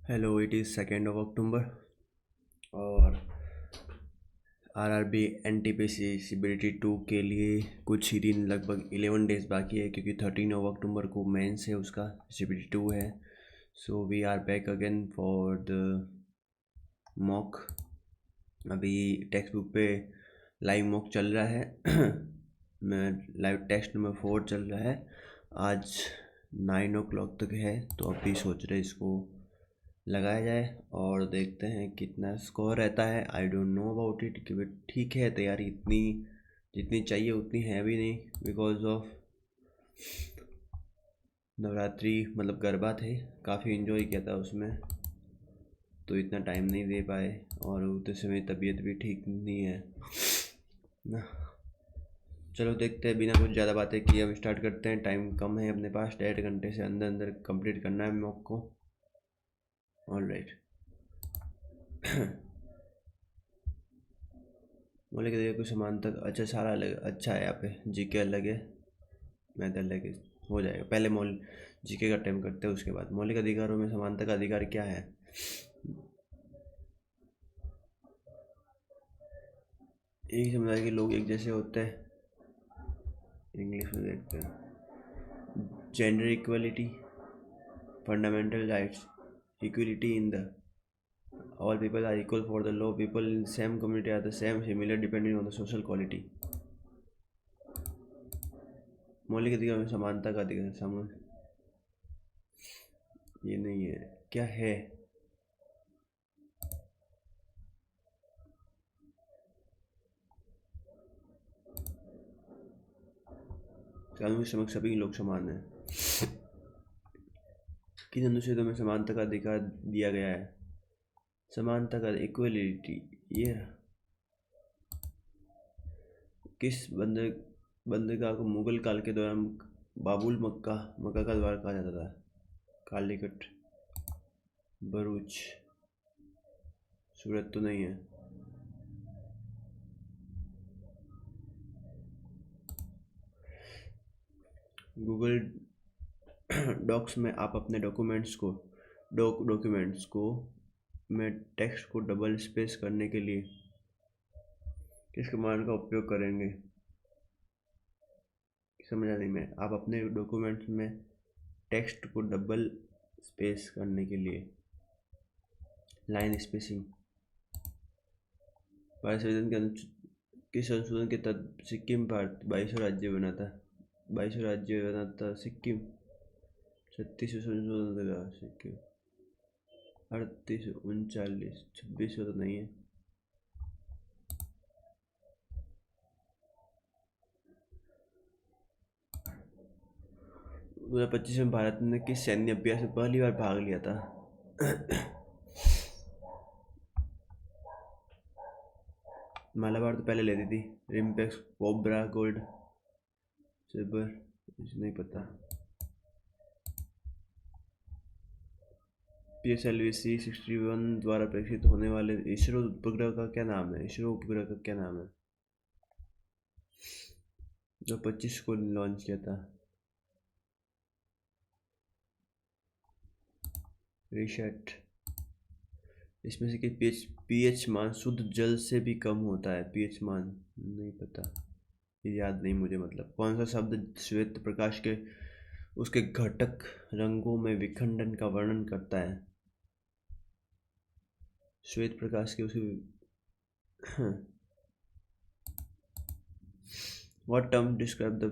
Hello, it is 2 अक्टूबर और RRB NTPC CBT 2 के लिए कुछ ही दिन, लगभग 11 डेज बाकी है क्योंकि 13 अक्टूबर को मेंस है, उसका सीबीटी 2 है। So we are back again for the mock. अभी टेक्स्ट बुक पे लाइव मॉक चल रहा है मैं लाइव टेस्ट नंबर 4 चल रहा है। आज 9 o'clock तक है, तो अभी सोच रहे इसको लगाया जाए और देखते हैं कितना स्कोर रहता है। I don't know about it, क्योंकि ठीक है, तैयारी इतनी जितनी चाहिए उतनी है भी नहीं, बिकॉज ऑफ नवरात्रि, मतलब गरबा थे, काफ़ी इन्जॉय किया था उसमें, तो इतना टाइम नहीं दे पाए और उतने समय तबीयत भी ठीक नहीं है ना। चलो देखते हैं, बिना कुछ ज़्यादा बातें किए हम स्टार्ट करते हैं। टाइम कम है अपने पास, 1.5 घंटे से अंदर अंदर कंप्लीट करना है मॉक को। ऑल राइट बोले कि कुछ समानता अच्छा, सारा अलग अच्छा है। यहाँ पे जीके अलग है, मैथ अलग है, हो जाएगा। पहले मौल जीके का टाइम करते हैं, उसके बाद मौलिक अधिकारों में समानता का अधिकार क्या है। एक ही समुदाय के लोग एक जैसे होते हैं। इंग्लिश में देखते हैं। Gender equality, fundamental rights, equality in the all people are equal for the law, people in same community are the same similar depending on the social quality। मौलिक अधिकार में समानता का अधिकार समान, ये नहीं है, क्या है। कानून के समक्ष सभी लोग समान हैं। किन अनुच्छेदों में समानता का अधिकार दिया गया है। समानता का इक्वलिटी, ये किस बंदरगाह को मुगल काल के दौरान बाबुल मक्का मक्का का द्वार कहा जाता था। कालीकट, भरूच, सूरत तो नहीं है। गूगल डॉक्स में आप अपने डॉक्यूमेंट्स को में टेक्स्ट को डबल स्पेस करने के लिए किस कमांड का उपयोग करेंगे। समझा नहीं मैं। आप अपने डॉक्यूमेंट्स में टेक्स्ट को डबल स्पेस करने के लिए लाइन स्पेसिंग। भारत संविधान के संशोधन के तहत सिक्किम भारत 22वां राज्य बना था सिक्किम। 36 संशोधन का सिक्किम। 38, 39, 26 तो नहीं है। 2025 में भारत ने किस सैन्य अभ्यास में पहली बार भाग लिया था। मालाबार तो पहले लेती थी। रिम्पेक्स, कोबरा, गोल्ड, सिल्वर, नहीं पता। PSLV C61 द्वारा परीक्षित होने वाले इसरो उपग्रह का क्या नाम है। इसरो उपग्रह का क्या नाम है जो 25 को लॉन्च किया था। रिसेट। इसमें से कि पीएच मान शुद्ध जल से भी कम होता है। पीएच मान नहीं पता, याद नहीं मुझे। मतलब कौन सा शब्द श्वेत प्रकाश के उसके घटक रंगों में विखंडन का वर्णन करता है। श्वेत प्रकाश के उसके What term describe the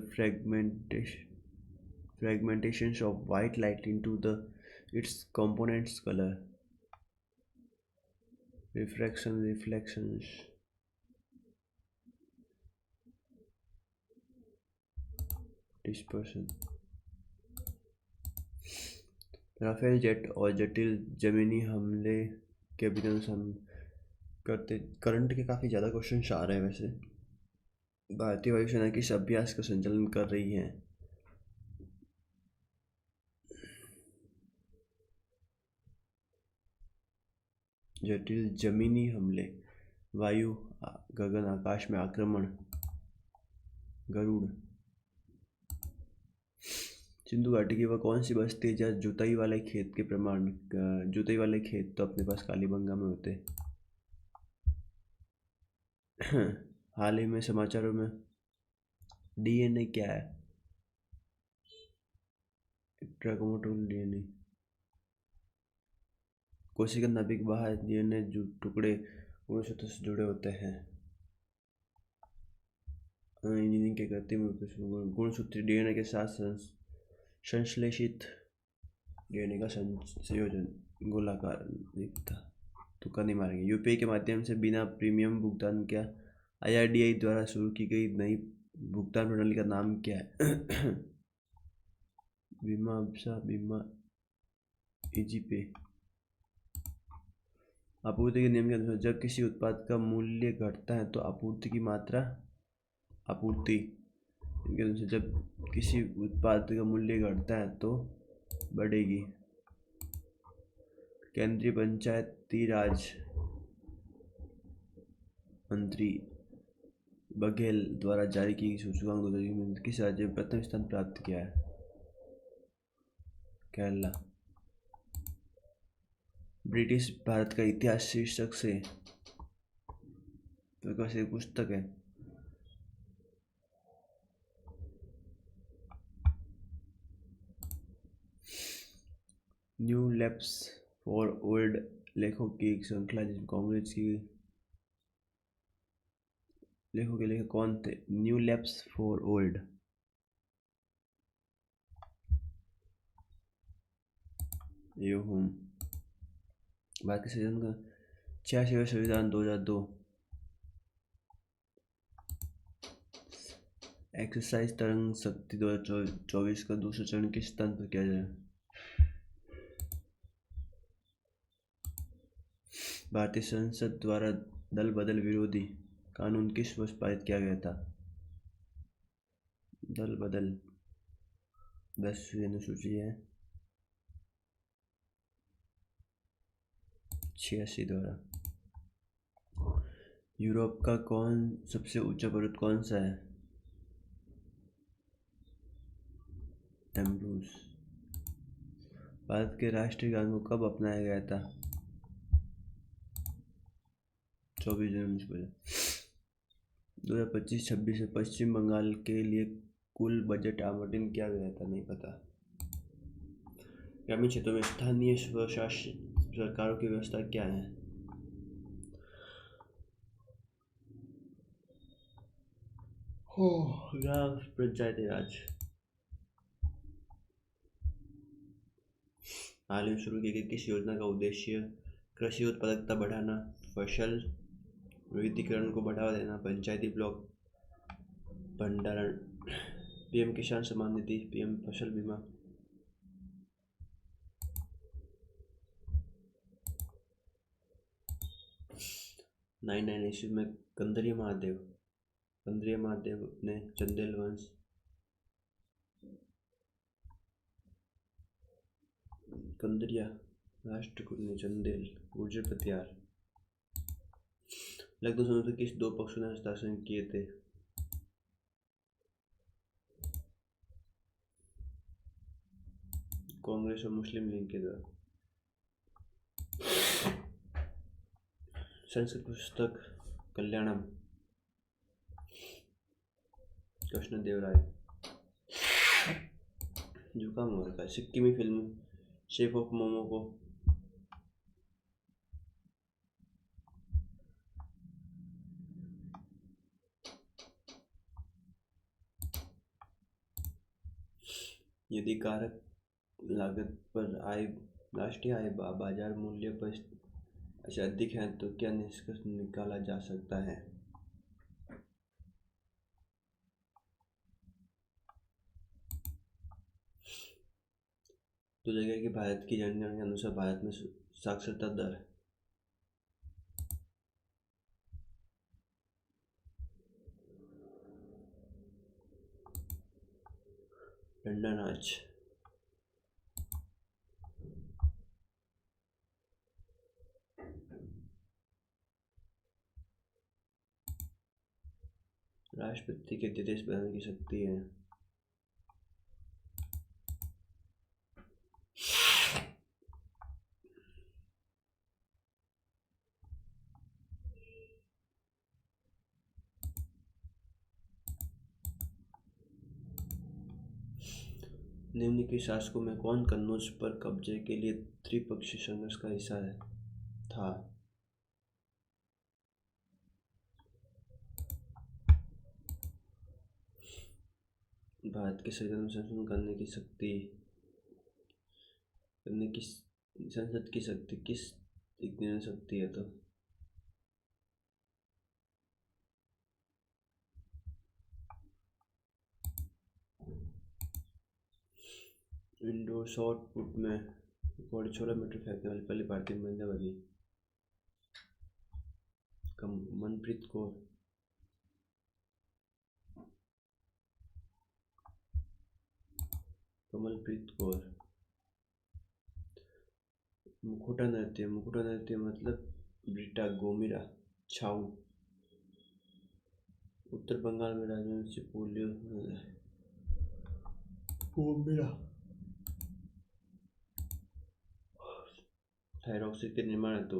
fragmentations of white light into its components color? Refraction, reflections, dispersion। Rafale jet और जटिल जमीनी हमले के अभिनंदन हम करते। करंट के काफ़ी ज़्यादा क्वेश्चन आ रहे हैं वैसे। भारतीय वायुसेना किस अभ्यास का संचालन कर रही है। जटिल जमीनी हमले, वायु, गगन आकाश में आक्रमण, गरुड़। सिंधु घाटी की वह कौन सी बस्ती है जहाँ जुताई वाले खेत तो अपने पास कालीबंगा में होते। हाल ही में समाचारों में डीएनए क्या है? ट्रैकोमोटोल डीएनए। कोशिका नाभिक बाहर डीएनए टुकड़े गुणसूत्र से जुड़े होते हैं। इंजीनियरिंग के कृत्रिम गुणसूत्र डीएनए के साथ संश्लेषित डीएनए का संयोजन गोलाकार दिखता। तुक्का नहीं मारेंगे। यूपीआई के माध्यम से बिना प्रीमियम भुगतान क्या? आईआरडीआई द्वारा शुरू की गई नई भुगतान प्रणाली का नाम क्या है? बीमा इजी पे। आपूर्ति के नियम के अनुसार जब किसी उत्पाद का मूल्य घटता है तो आपूर्ति के अनुसार जब किसी उत्पाद का मूल्य घटता है तो बढ़ेगी। केंद्रीय पंचायती राज मंत्री बघेल द्वारा जारी की गई सूचकांक 2020 में किस राज्य में प्रथम स्थान प्राप्त किया है? केरला। ब्रिटिश भारत का इतिहास शीर्षक से प्रकाशित पुस्तक है। न्यू लेफ्ट फॉर ओल्ड लेखों की एक श्रृंखला जिसमें कांग्रेस की लेखों के लेखक कौन थे? New left for old. Bharat के संविधान का 86वां संविधान 2002। एक्सरसाइज तरंग शक्ति 2024 का दूसरा चरण किस स्थान पर किया जाए? भारतीय संसद द्वारा दल बदल विरोधी कानून किस वर्ष पारित किया गया था? दल बदल 10वीं अनुसूची है 86 द्वारा। यूरोप का सबसे ऊंचा पर्वत कौन सा है? एम्ब्रूस। भारत के राष्ट्रीय गान को कब अपनाया गया था? 24 जनवरी से पहले। 2025-26 में पश्चिम बंगाल के लिए कुल बजट आवंटन किया गया था? नहीं पता। ग्रामीण क्षेत्रों में स्थानीय स्वशासित सरकारों की व्यवस्था क्या है? ग्राम पंचायती राज। हाल में शुरू की गई किस योजना का उद्देश्य कृषि उत्पादकता बढ़ाना, फसल विविधीकरण को बढ़ावा देना, पंचायती ब्लॉक भंडारण, पीएम किसान सम्मान निधि, पीएम फसल बीमा? 99 ईस्वी में कंदरिया महादेव ने चंदेल वंश कंदरिया राष्ट्रकूट ने चंदेल गुर्जर पतियार। लखनऊ समझौते किस दो पक्षों ने हस्ताक्षर किए थे? कांग्रेस और मुस्लिम लीग के द्वारा। संस्कृत पुस्तक कल्याणम कृष्णदेवराय। जुकाम हो रखा है। सिक्किमी फिल्म शेप ऑफ मोमो को यदि कारक लागत पर राष्ट्रीय आय बाजार मूल्य पर से अधिक है तो क्या निष्कर्ष निकाला जा सकता है? तो जगह कि भारत की जनगणना के अनुसार भारत में साक्षरता दर लंदन आज राष्ट्रपति के अध्यादेश बनाने की शक्ति है। निम्नलिखित शासकों में कौन कन्नौज पर कब्जे के लिए त्रिपक्षीय संघर्ष का हिस्सा था? भारत के संविधान में संशोधन करने की संसद की शक्ति किस एक निर्णय शक्ति है? तो इंडोर शॉट पुट में रिकॉर्ड 16 मीटर फेंकने वाली पहली भारतीय महिला बनी मनप्रीत कौर। कमलप्रीत कौर। मुखौटा नृत्य मतलब ब्रिटा गोमिरा छाऊ। उत्तर बंगाल में राजवंशी पोलियो गोमिरा। थायरॉक्सिड के निर्माण हेतु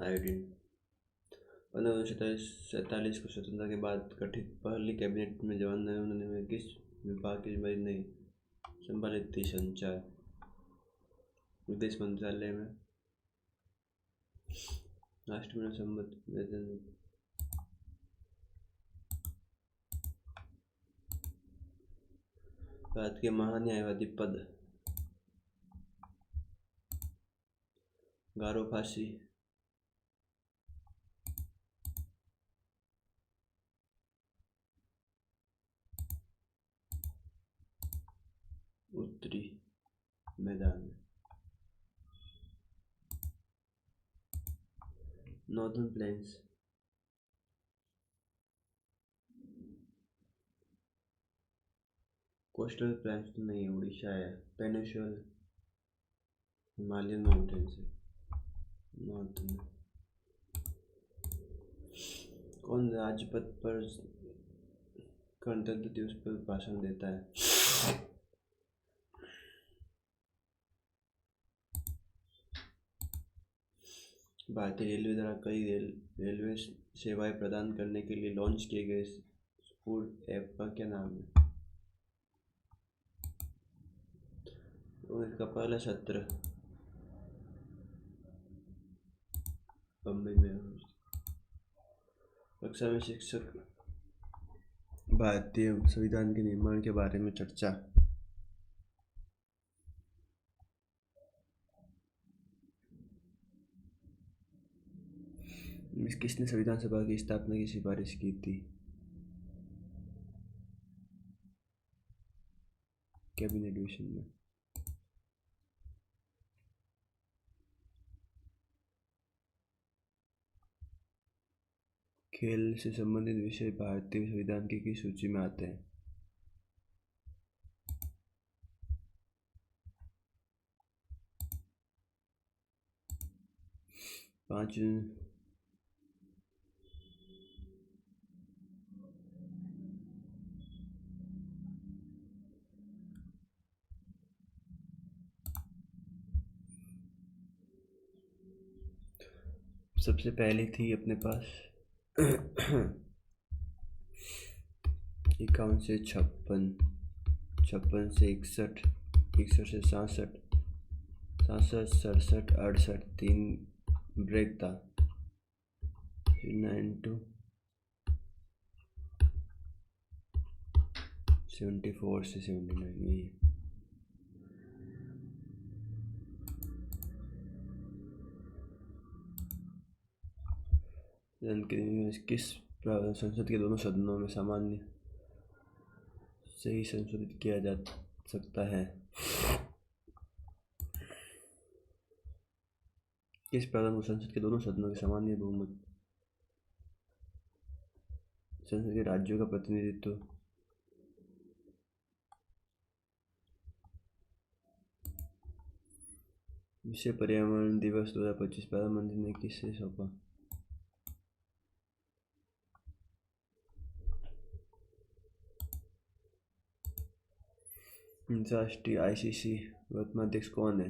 आयोडीन। 1947 को स्वतंत्रता के बाद गठित पहली कैबिनेट में जवाहरलाल नेहरू ने किस विभाग की जिम्मेदारी नहीं संभाली थी? संचार। विदेश मंत्रालय में राष्ट्रपति संबंध वेतन। भारत के महान्यायवादी पद गारो फांसी। उत्तरी मैदान में। Northern plains. कोस्टल प्लेन्स तो नहीं, उड़ीसा है। पेनिनसुलर हिमालयन माउंटेन्स है नॉर्थ में। कौन राजपथ पर गणतंत्र दिवस पर भाषण देता है? भारतीय रेलवे द्वारा कई रेलवे सेवाएं प्रदान करने के लिए लॉन्च किए गए स्पूर ऐप का क्या नाम है? और इसका पहला सत्र बम्बई में। कक्षा में शिक्षक भारतीय संविधान के निर्माण के बारे में चर्चा। किसने संविधान सभा की स्थापना की सिफारिश की थी? कैबिनेट अधिवेशन में। खेल से संबंधित विषय भारतीय संविधान की किस सूची में आते हैं? 5 सबसे पहले थी अपने पास 51 से 56, 56 से 61, 61 से 67, 67, 67, 68, 3 ब्रेक था। 9 74 से 79 यही। किस संसद के दोनों सदनों में सामान्य से ही संशोधित किया जा सकता है? किस प्रावधान को संसद के दोनों सदनों के सामान्य बहुमत संसद के राज्यों का प्रतिनिधित्व विश्व पर्यावरण दिवस 2025 प्रधानमंत्री ने किससे सौंपा? अंतर्राष्ट्रीय आईसीसी वर्तमान अध्यक्ष कौन है?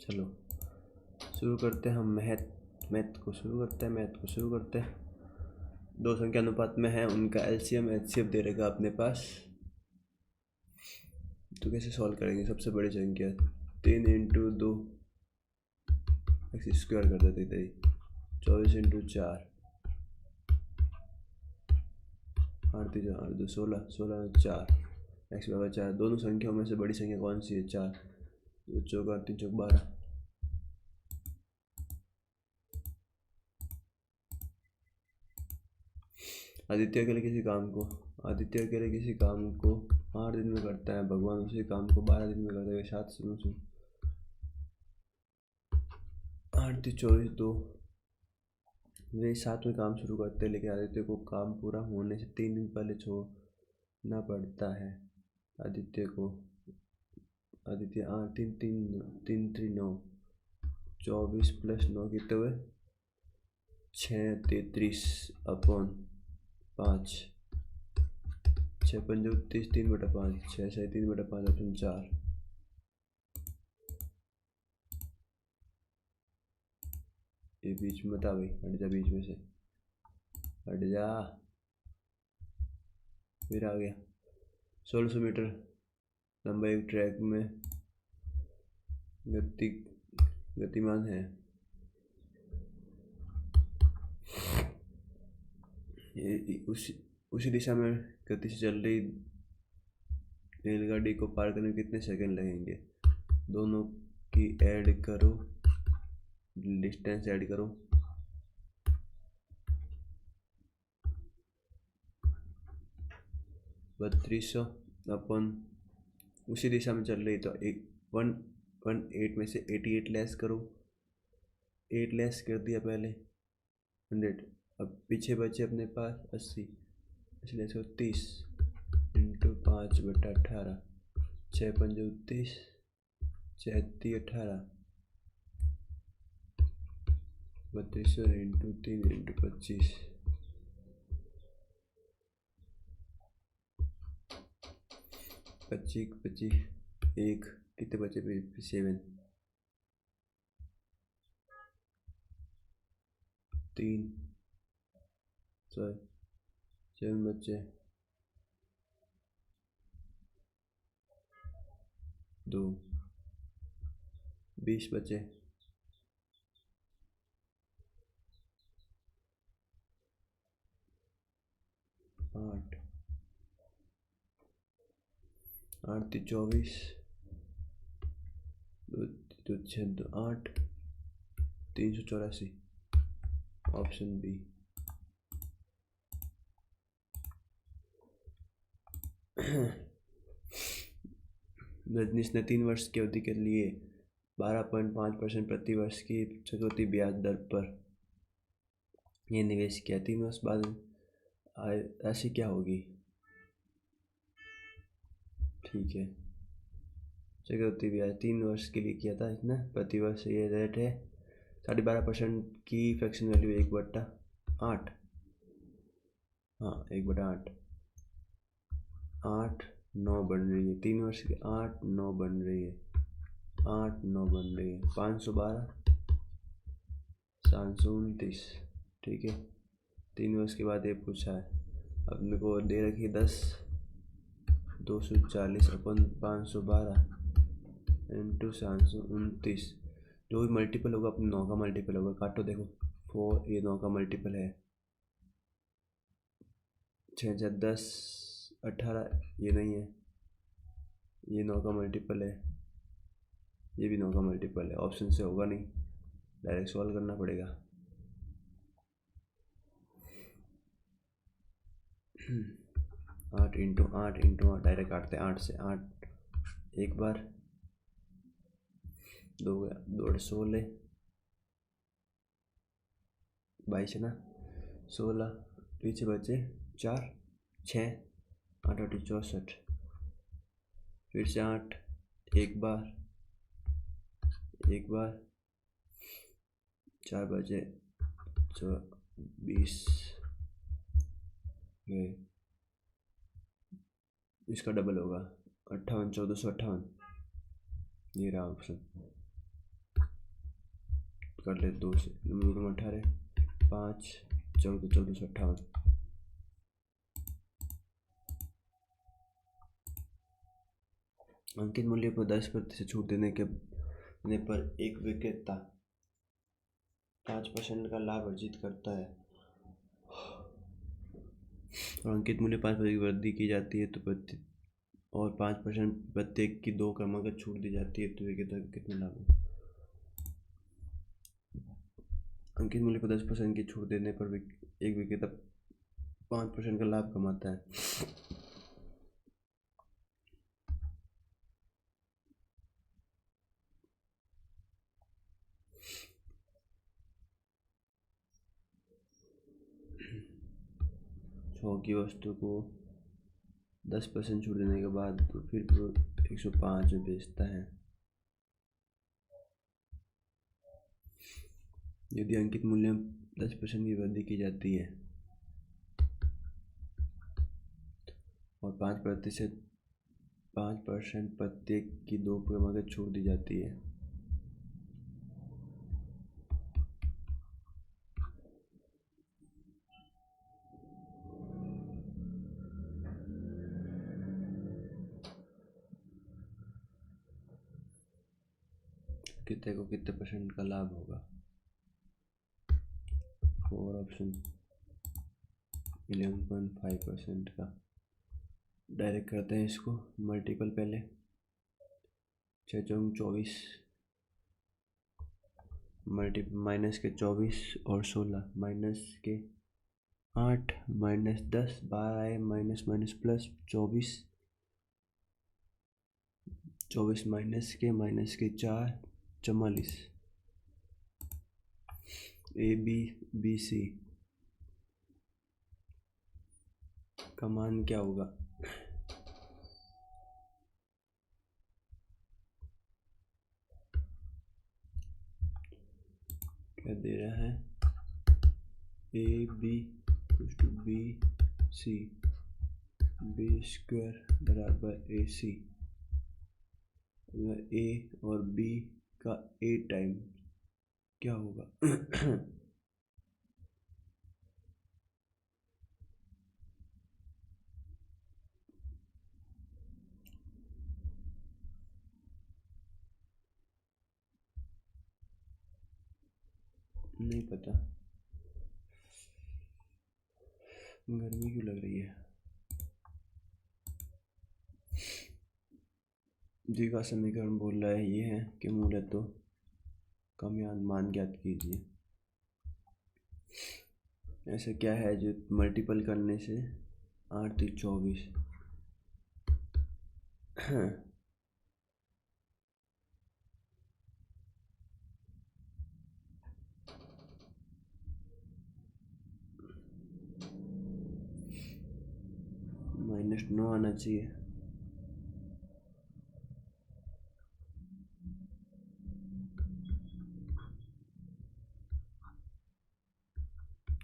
चलो शुरू करते हैं हम मैथ को शुरू करते हैं। दो संख्या अनुपात में है, उनका एलसीएम एचसीएफ दे रहेगा अपने पास। तो कैसे सॉल्व करेंगे? सबसे बड़ी संख्या 3 इंटू 2 एक्स स्क्वायर कर देते थे, 24 इंटू 4 8 3 8 2 16 16 4 एक्स बराबर 4। दोनों संख्याओं में से बड़ी संख्या कौन सी है? 4। 2 चौक 8 3 चौक 12। आदित्य अकेले किसी काम को 8 दिन में करता है, भगवान उसी काम को 12 दिन में करते हैं। 7 शुरू से 8 3 24 2 वे साथ में काम शुरू करते हैं, लेकिन आदित्य को काम पूरा होने से 3 दिन पहले छोड़ना पड़ता है। आदित्य 8 3 3 3 3 9 24 प्लस 9 कितने हुए? 6 33 अपॉन 5 6 5 30 3/5 6 6 3/5 ऑप्शन 4। ये बीच में बता भाई, हट जा बीच में से, हट जा। फिर आ गया 1600 मीटर लंबा एक ट्रैक में गतिमान है। ये उसी दिशा में गति से चल रही रेलगाड़ी को पार करने में कितने सेकंड लगेंगे? दोनों की ऐड करो, डिस्टेंस ऐड करो। बत्तीस सौ अपन उसी दिशा में चल रही, तो 118 में से 88 लेस करो। 8 लेस कर दिया पहले 100, अब पीछे बचे अपने पास 80, इसलिए 30 इंटू 5/18 6 5 30 6 3 18 3200 इंटू 3 इंटू 25 25 25 1 कितने बचे? 7 3 7 बचे 2 20 बचे 8 8 3 24 2 6 8 384 ऑप्शन बी। रजनीश ने 3 वर्ष की अवधि के लिए 12.5% प्रति वर्ष की चक्रवृद्धि ब्याज दर पर यह निवेश किया। 3 वर्ष बाद राशि क्या होगी? ठीक है, चक्रवृद्धि ब्याज 3 वर्ष के लिए किया था इतना, प्रति वर्ष ये रेट है 12.5% की फ्रैक्शन वैल्यू 1/8। हाँ 1/8 8 9 बन रही है, 3 वर्ष की 8 9 बन रही है, 8 9 बन रही है 512 729। ठीक है, 3 वर्ष के बाद ये पूछा है, अपने को दे रखी है 10 240 अपन 512 इंटू 729। जो भी मल्टीपल होगा अपने 9 का मल्टीपल होगा। काटो देखो 4, ये 9 का मल्टीपल है, 6 6 10 18, ये नहीं है, ये 9 का मल्टीपल है, ये भी 9 का मल्टीपल है। ऑप्शन से होगा नहीं, डायरेक्ट सॉल्व करना पड़ेगा। 8 इंटू 8 डायरेक्ट काटते हैं 8 से 8 एक बार, 2 गया 2 16 22 है ना, 16 पीछे बचे 4 6 8 8 64, फिर से 8 एक बार 4 बचे 20 गए, इसका डबल होगा 58 1458, ये रहा ऑप्शन। कर ले 2 से, 18, 5, 14, 1458। अंकित मूल्य पर 10% छूट देने पर एक विक्रेता 5% का लाभ अर्जित करता है और अंकित मूल्य 5% की वृद्धि की जाती है तो 5% प्रत्येक की 2 क्रमांक छूट दी जाती है तो विक्रेता को कितना लाभ है। अंकित मूल्य पर 10% की छूट देने पर एक विक्रेता 5% का लाभ कमाता है। की वस्तु को 10% छूट देने के बाद तो फिर 105 में बेचता है। यदि अंकित मूल्य में 10% की वृद्धि की जाती है और 5% प्रत्येक की 2 क्रमांक छूट दी जाती है कितने को कितने % का लाभ होगा। 4 ऑप्शन 11.5% का। डायरेक्ट करते हैं इसको मल्टीपल पहले 6 चौक 24 माइनस के 24 और 16 माइनस के 8 minus 10 bye minus minus plus 24 minus के 4 44 ABC का मान क्या होगा। क्या दे रहा है AB = BC B² बराबर AC। अगर A और B का A टाइम क्या होगा। नहीं पता, गर्मी क्यों लग रही है। जी का समीकरण बोल रहा है ये है कि मूल्य तो कम या मान ज्ञात कीजिए। ऐसा क्या है जो मल्टीपल करने से 8 3 24 -9 आना चाहिए।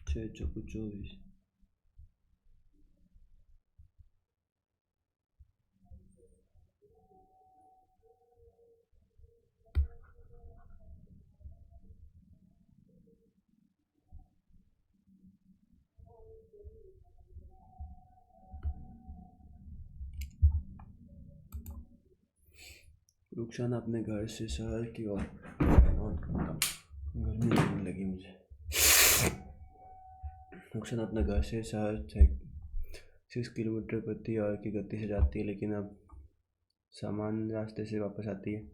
छः चौको 24 रुखसाना अपने घर से शहर की ओर गर्मी लगने लगी मुझे। रुखसाना अपने घर से शहर 6 किलोमीटर प्रति आवर की गति से जाती है लेकिन अब सामान्य रास्ते से वापस आती है।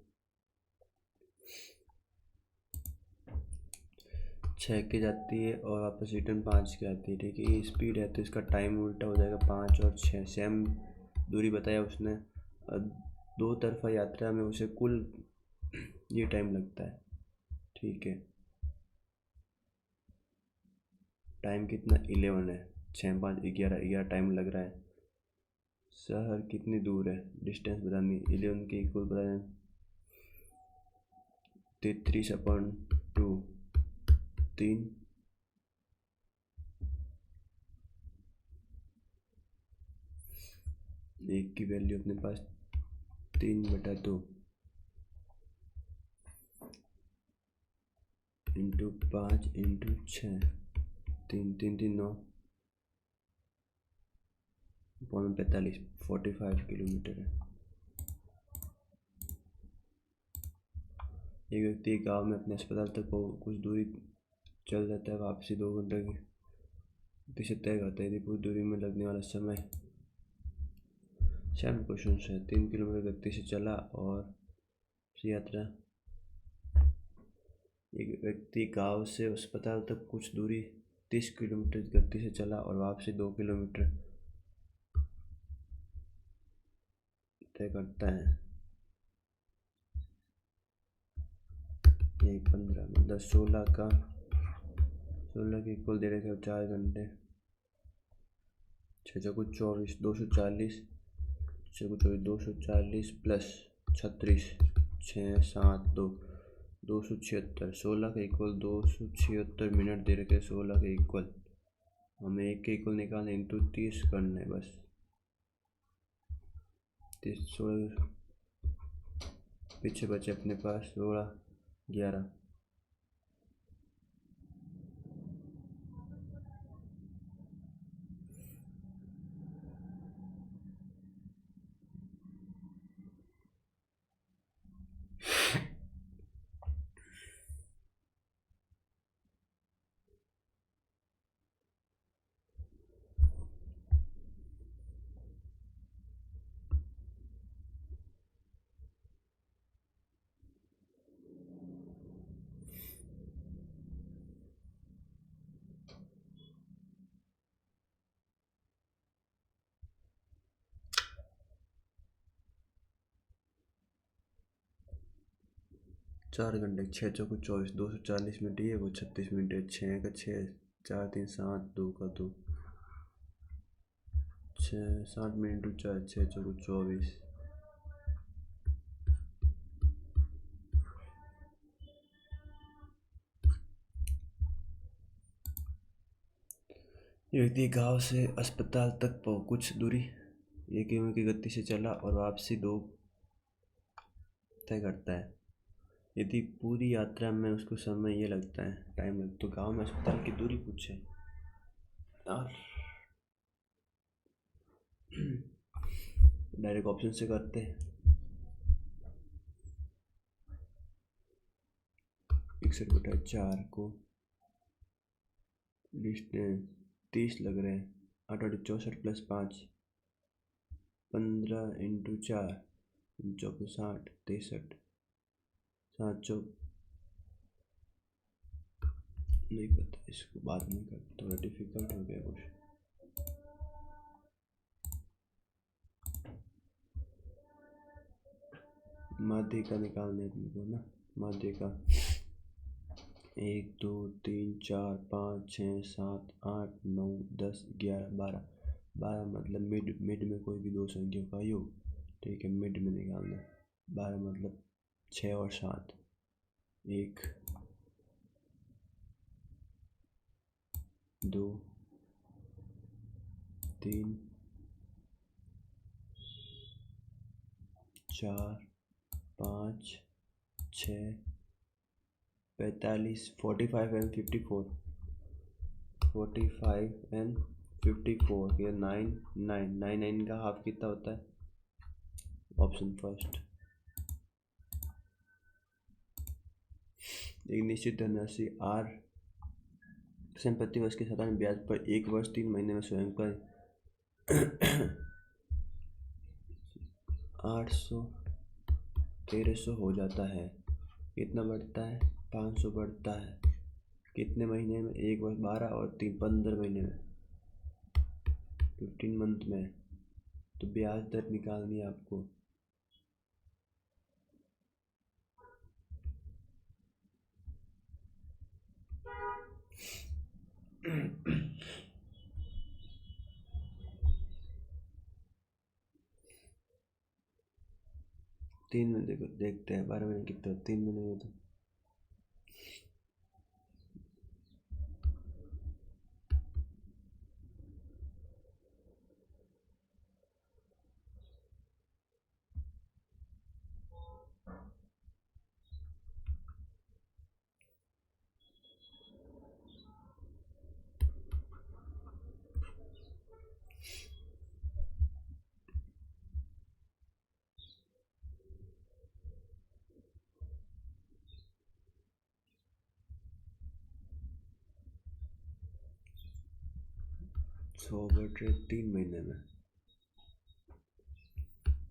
6 के जाती है और वापस रिटर्न 5 के आती है। ठीक है, ये स्पीड है तो इसका टाइम उल्टा हो जाएगा। 5 और 6 सेम दूरी बताया उसने, 2 तरफा यात्रा में उसे कुल ये टाइम लगता है। ठीक है, टाइम कितना 11 है। 6 5 11 टाइम लग रहा है। शहर कितनी दूर है, डिस्टेंस बतानी 11 के इक्वल बताना 33/2 3 1 की वैल्यू अपने पास 3/2 इंटू 5 इंटू 6, 3 3 3 9, 45 45 किलोमीटर है। एक व्यक्ति गांव में अपने अस्पताल तक कुछ दूरी चल जाता है, वापसी 2 घंटे की गति से तय करता है। यदि पूरी दूरी में लगने वाला समय, शायद क्वेश्चन है, 3 किलोमीटर गति से चला और यात्रा। एक व्यक्ति गांव से अस्पताल तक कुछ दूरी 30 किलोमीटर गति से चला और वापसी 2 किलोमीटर तय करता है। 15 मतलब 16 के इक्वल दे रखे 4 घंटे, 6 चौको 24, 240, 6 24 240 प्लस 36, 6 7 2, 276। 16 के इक्वल 276 मिनट दे रखे 16 के इक्वल। हमें एक के इक्वल निकालना, इंटू 30 करना है बस। 30 16 पीछे बचे अपने पास 16 11। चार घंटे, 6 चौको 24, 240 मिनट, ये वो 36 मिनट, 6 का 6, 4 3 7, 2 का 2, 6 7 मिनट टू 4, 6 चौको 24। ये व्यक्ति गांव से अस्पताल तक कुछ दूरी 1 किलोमीटर की गति से चला और वापसी 2 तय करता है। यदि पूरी यात्रा में उसको समय ये लगता है, टाइम लगता, तो गांव में अस्पताल की दूरी पूछे और डायरेक्ट ऑप्शन से करते हैं। 61/4 को डिस्टेंस 30 लग रहे हैं, 8 64 प्लस 5, 15 इंटू 4, 60 63, 7 चौक नहीं पता, इसको बाद में कर, थोड़ा डिफिकल्ट हो गया कुछ। माध्य का निकालने अपने को ना, माध्य का 1 2 3 4 5 6 7 8 9 10 11 12, 12 मतलब मिड में कोई भी 2 संख्या का योग, ठीक है, मिड में निकालना। 12 मतलब 6 और 7, 1 2 3 4 5 6 45, 45 एंड 54, 45 एंड 54, ये 9 9 9 9 का हाफ कितना होता है? Option first. एक निश्चित धनराशि आर संपत्ति वर्ष के साधारण ब्याज पर 1 वर्ष 3 महीने में स्वयं पर 800 1300 हो जाता है। कितना बढ़ता है? 500 बढ़ता है। कितने महीने में? 1 वर्ष 12 और 3 15 महीने में, 15 मंथ में। तो ब्याज दर निकालनी है आपको। तीन में देखो, देखते हैं 12 महीने कितना, 3 महीने में तो 100 बढ़ रहे 3 महीने में,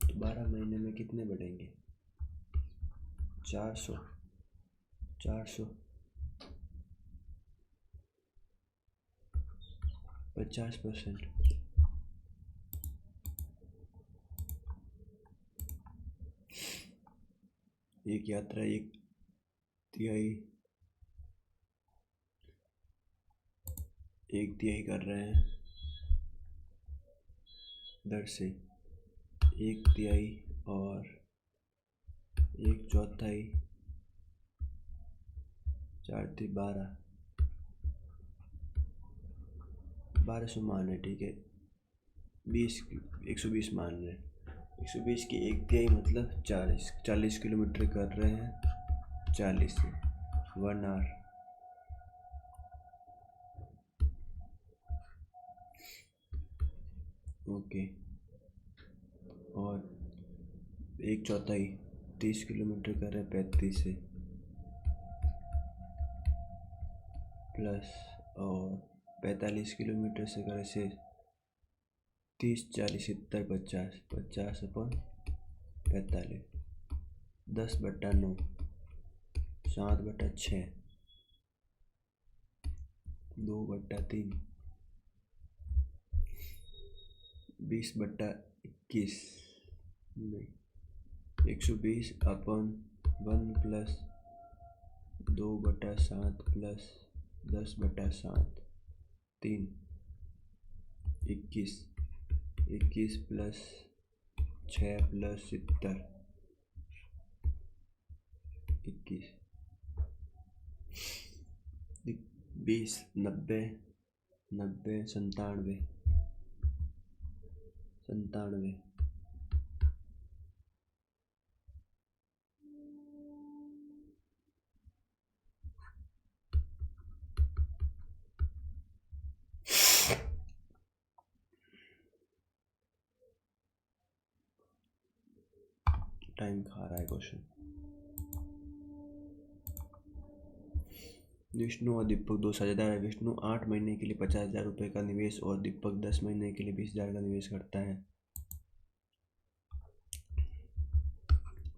तो 12 महीने में कितने बढ़ेंगे? 400 50%। एक यात्रा एक तिहाई कर रहे हैं दर से, एक तिहाई और एक चौथाई, 4 × 12, 1200 मान है, ठीक है। 120 मान रहे हैं। 120 की एक तिहाई मतलब 40 किलोमीटर कर रहे हैं, 40 से 1 आवर। ओके, और एक चौथाई 30 किलोमीटर कर रहे हैं, 35 से प्लस, और 45 किलोमीटर से करे से 30, 40, 70, 50, 50/45, 10/9, 7/6, 2/3, 20/21, नहीं, 120/1 plus 2/7 plus 10/7, 3, 21, 21 plus 6 plus 70, 21, 20, 90, 90, 97, time खा रहा है क्वेश्चन। विष्णु और दीपक 2 साझेदार है। विष्णु 8 महीने के लिए 50,000 रुपये का निवेश और दीपक 10 महीने के लिए 20,000 का निवेश करता है।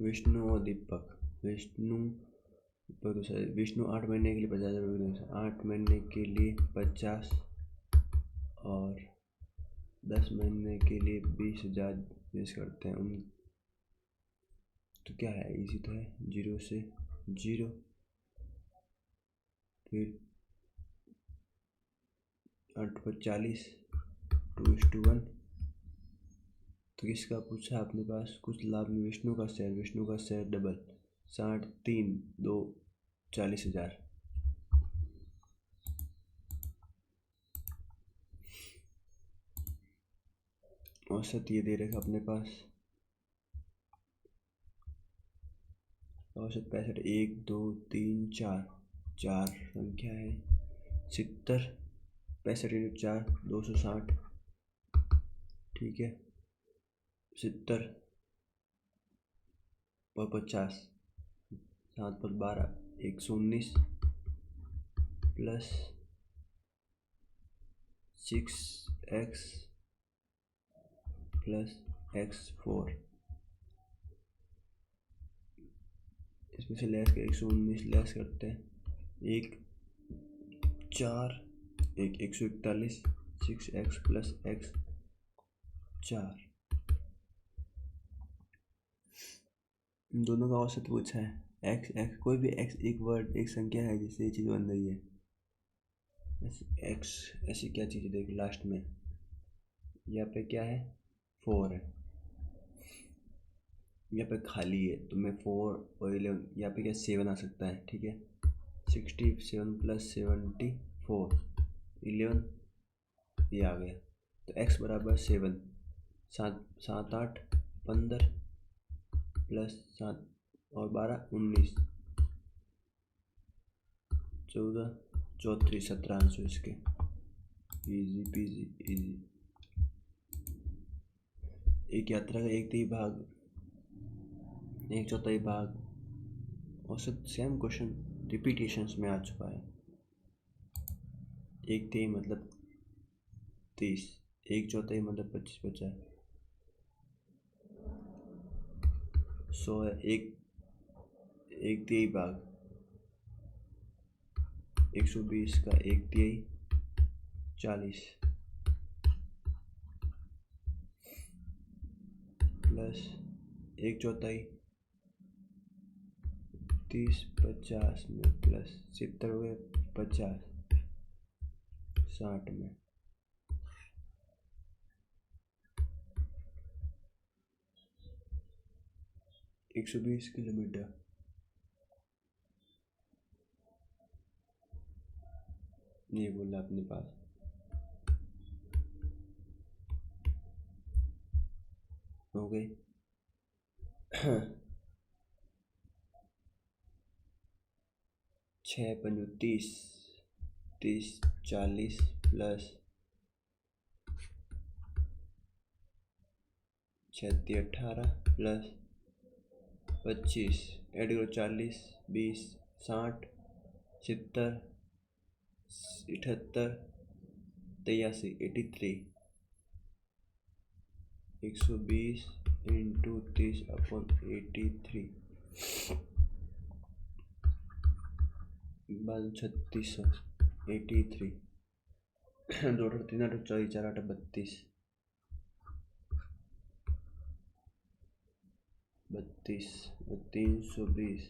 विष्णु और दीपक, विष्णु 8 महीने के लिए 50,000 रुपये का निवेश, 8 महीने के लिए 50 और 10 महीने के लिए 20,000 निवेश करते हैं। तो क्या है, इजी तो है, 0 से 0, फिर 8/40, 2:1। तो किसका पूछा अपने पास? कुछ लाभ में विष्णु का शेयर डबल, 60, 3, 2, 40,000। औसत ये दे रखा अपने पास, औसत 65, 1, 2, 3, 4 संख्या है, 70, 65 × 4, 260, ठीक है। 70 और 50, 7/12, 119 प्लस 6x प्लस x4, इसमें से लेस कर 119 लेस करते हैं, 1, 4, 141, 6x प्लस x 4, इन दोनों का औसत पूछा है। x कोई भी x एक वर्ड एक संख्या है जिससे ये चीज़ बन रही है। x ऐसी क्या चीज़ है, देखो लास्ट में यहाँ पे क्या है, 4 है, यहाँ पे खाली है, तो मैं 4 और 11, यहाँ पे क्या 7 आ सकता है, ठीक है। 67 प्लस 74, 11, ये आ गया। तो x बराबर 7, 7, 8, 15 प्लस 7 और 12, 19, 14, 34, 17 आंसर इसके। Easy PG easy. एक यात्रा का 1/3 भाग औसत, सेम क्वेश्चन रिपीटेशंस में आ चुका है। 1/3 मतलब 30, 1/4 मतलब 25 बचा है। 100 है, एक तिहाई भाग 120 का 1/3 40 प्लस 1/4 30 50 में प्लस 70 हुए 50 60 में 120 किलोमीटर। ये बोला अपने पास हो गई। 6×5 30, 30 40 प्लस 36 18 प्लस 25 ऐड करो 40 20 60 70 78 83 83 120 इंटू 30/83 3600 83 2 3 8 4 4 8 32 320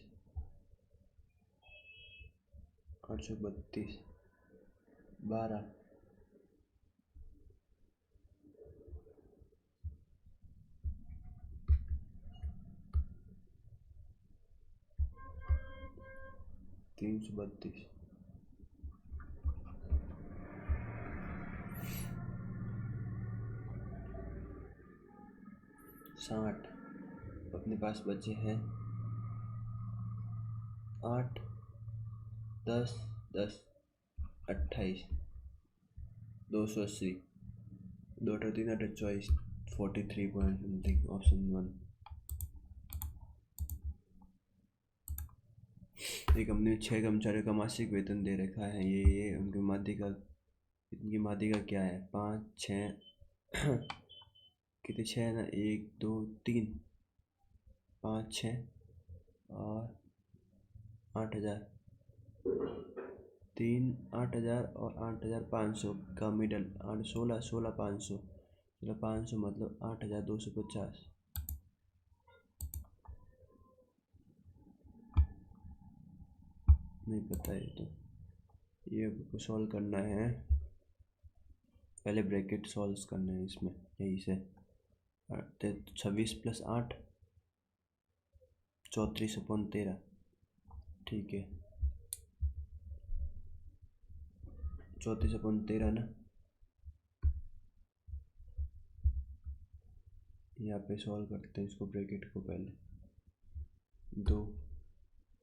832 12 332 60 अपने पास बचे हैं 8 10 10 28 280 2 3 8 24 43 पॉइंट समथिंग ऑप्शन 1। एक कंपनी 6 कर्मचारियों का मासिक वेतन दे रखा है। ये उनकी माध्यिका क्या है? 5 6 कितने 6 ना 1 2 3 5 6 और 8000 3 8000 और 8500 का मिडल 8 16 16 500 500 मतलब 8250। नहीं पता है तो ये आपको सॉल्व करना है। पहले ब्रैकेट सॉल्व करना है इसमें यही से 26 + 8 34/13 ठीक है 34/13 ना। यहाँ पे सॉल्व करते हैं इसको ब्रैकेट को पहले 2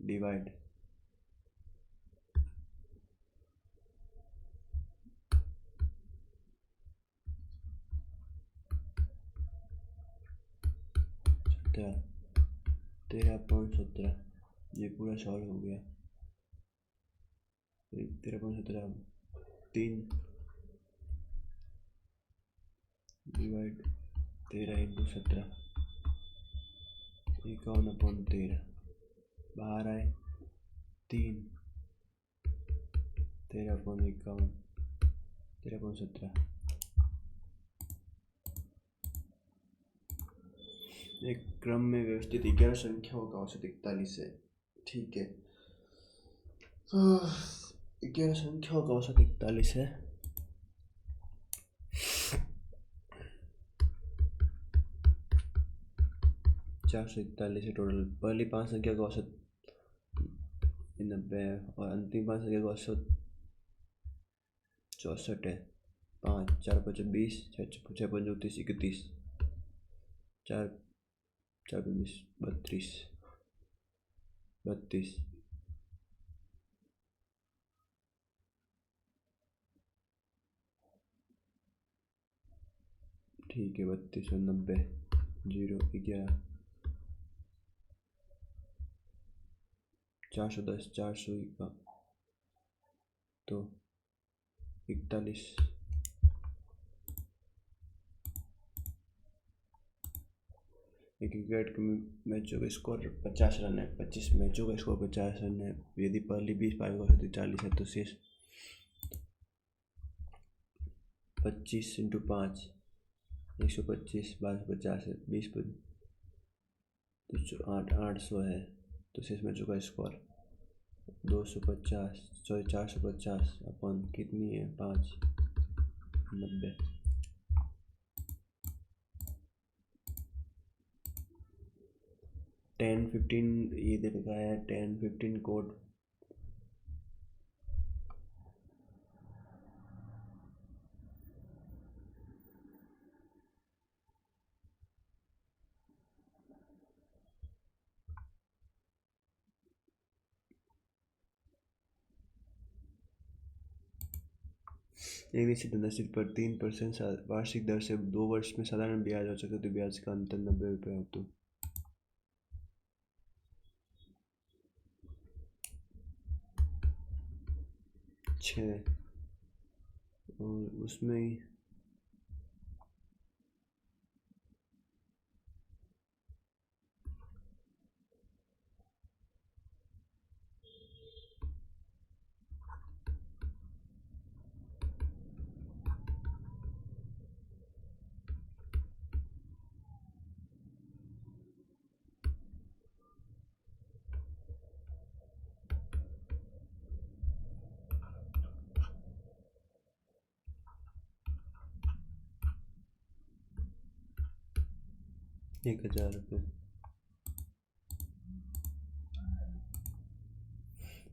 डिवाइड 13.17 ये पूरा सॉल्व हो गया। 13.17 3 डिवाइड 13 × 17 51/13 बाहर आए 3 13.51 13.17 एक क्रम में व्यवस्थित 11 संख्याओं का औसत 41 है। ठीक है 11 संख्याओं का औसत 41 है। चार 41 है टोटल। पहली 5 संख्या का औसत 90 है और अंतिम 5 संख्या का औसत 64 है। 5 4 5 20 6 5 31 31 4 4 32 32 ठीक है 32 और 90 0 11 410 400 का तो 41 एक क्रिकेट के मैचों का स्कोर 50 रन है, 25 मैचों का स्कोर 50 रन है। यदि पहली 20 पारी का 40 है तो शेष 25 इंटू 5 125 1250 है, 20 तो 800 है। तो शेष मैचों का स्कोर 450 अपन कितनी है 5 90। 10-15 ये दे रखा है, 10-15 कोड। एक निश्चित धनराशि पर 3% वार्षिक दर से 2 वर्ष में साधारण ब्याज हो सके तो ब्याज का अंतर 90 रुपये हो। तो 6 और उसमें ही ₹1000।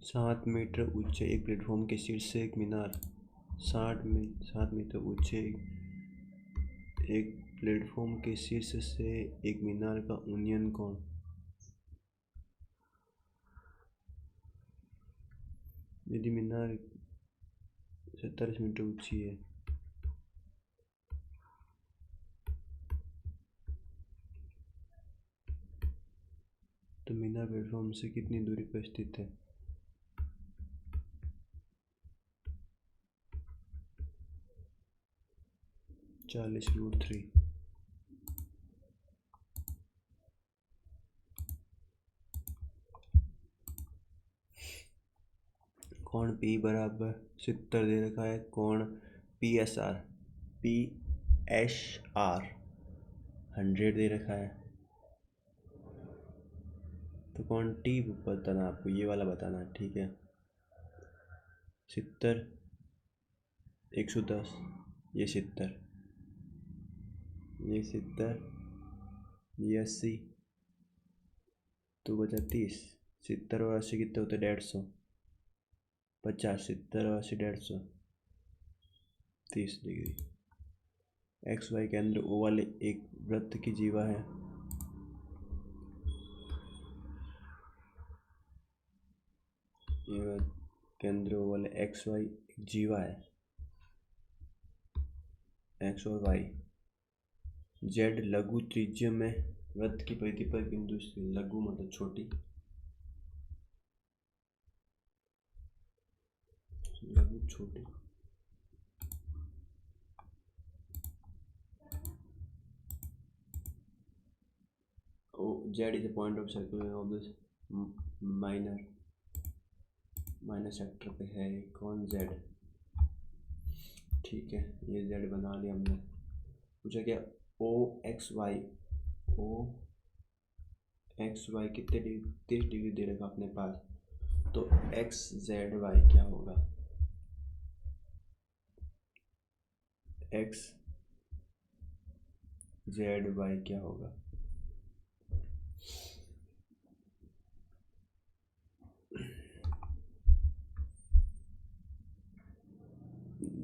7 मीटर ऊंचे एक प्लेटफॉर्म के शीर्ष से एक मीनार। 7 मीटर ऊंचे एक प्लेटफॉर्म के शीर्ष से एक मीनार का उन्नयन कोण। यदि मीनार 47 मीटर ऊंची है तो मीनार प्लेटफॉर्म से कितनी दूरी पर स्थित है। 40√3। कोण P बराबर 70 दे रखा है। कोण PSR 100 दे रखा है। तो कोण T बताना, आपको ये वाला बताना है, ठीक है। 70 110 ये 70 ये 70 ये 80 तो बचा 30। 70 और 80 कितने होते 150। 50 70 और 80 150 30 डिग्री। XY केंद्र O वाले एक वृत्त की जीवा है। ये केंद्र O वाले XY एक जीवा है। X और Y। Z लघु त्रिज्य में वृत्त की परिधि पर बिंदु से, लघु मतलब छोटी, लघु छोटी। Z is a point of circle of this minor sector पे है कौन Z। ठीक है, ये Z बना लिया हमने। पूछा क्या OXY कितने डिग्री 30 डिग्री दे रखा अपने पास। तो XZY क्या होगा। XZY क्या होगा।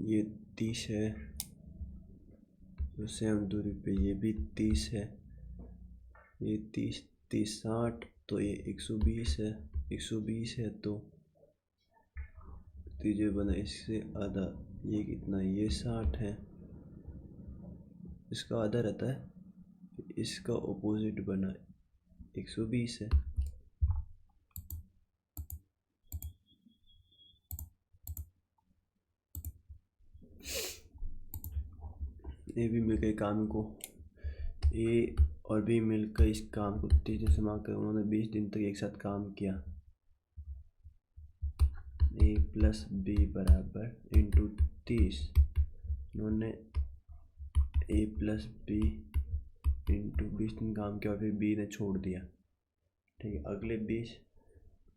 ये 30 है, उससे हम दूरी पे ये भी 30 है। ये 30 60 तो ये 120 है। 120 है तो तीजे बना इससे आधा, ये कितना ये 60 है। इसका आधा रहता है, इसका ऑपोजिट बना 120 है। ये भी मिल गए काम को। A और बी मिलकर इस काम को 30 दिन समाप्त कर उन्होंने 20 दिन तक एक साथ काम किया। ए प्लस बी बराबर इंटू 30, उन्होंने ए प्लस बी इंटू 20 दिन काम किया और फिर बी ने छोड़ दिया। ठीक है, अगले 20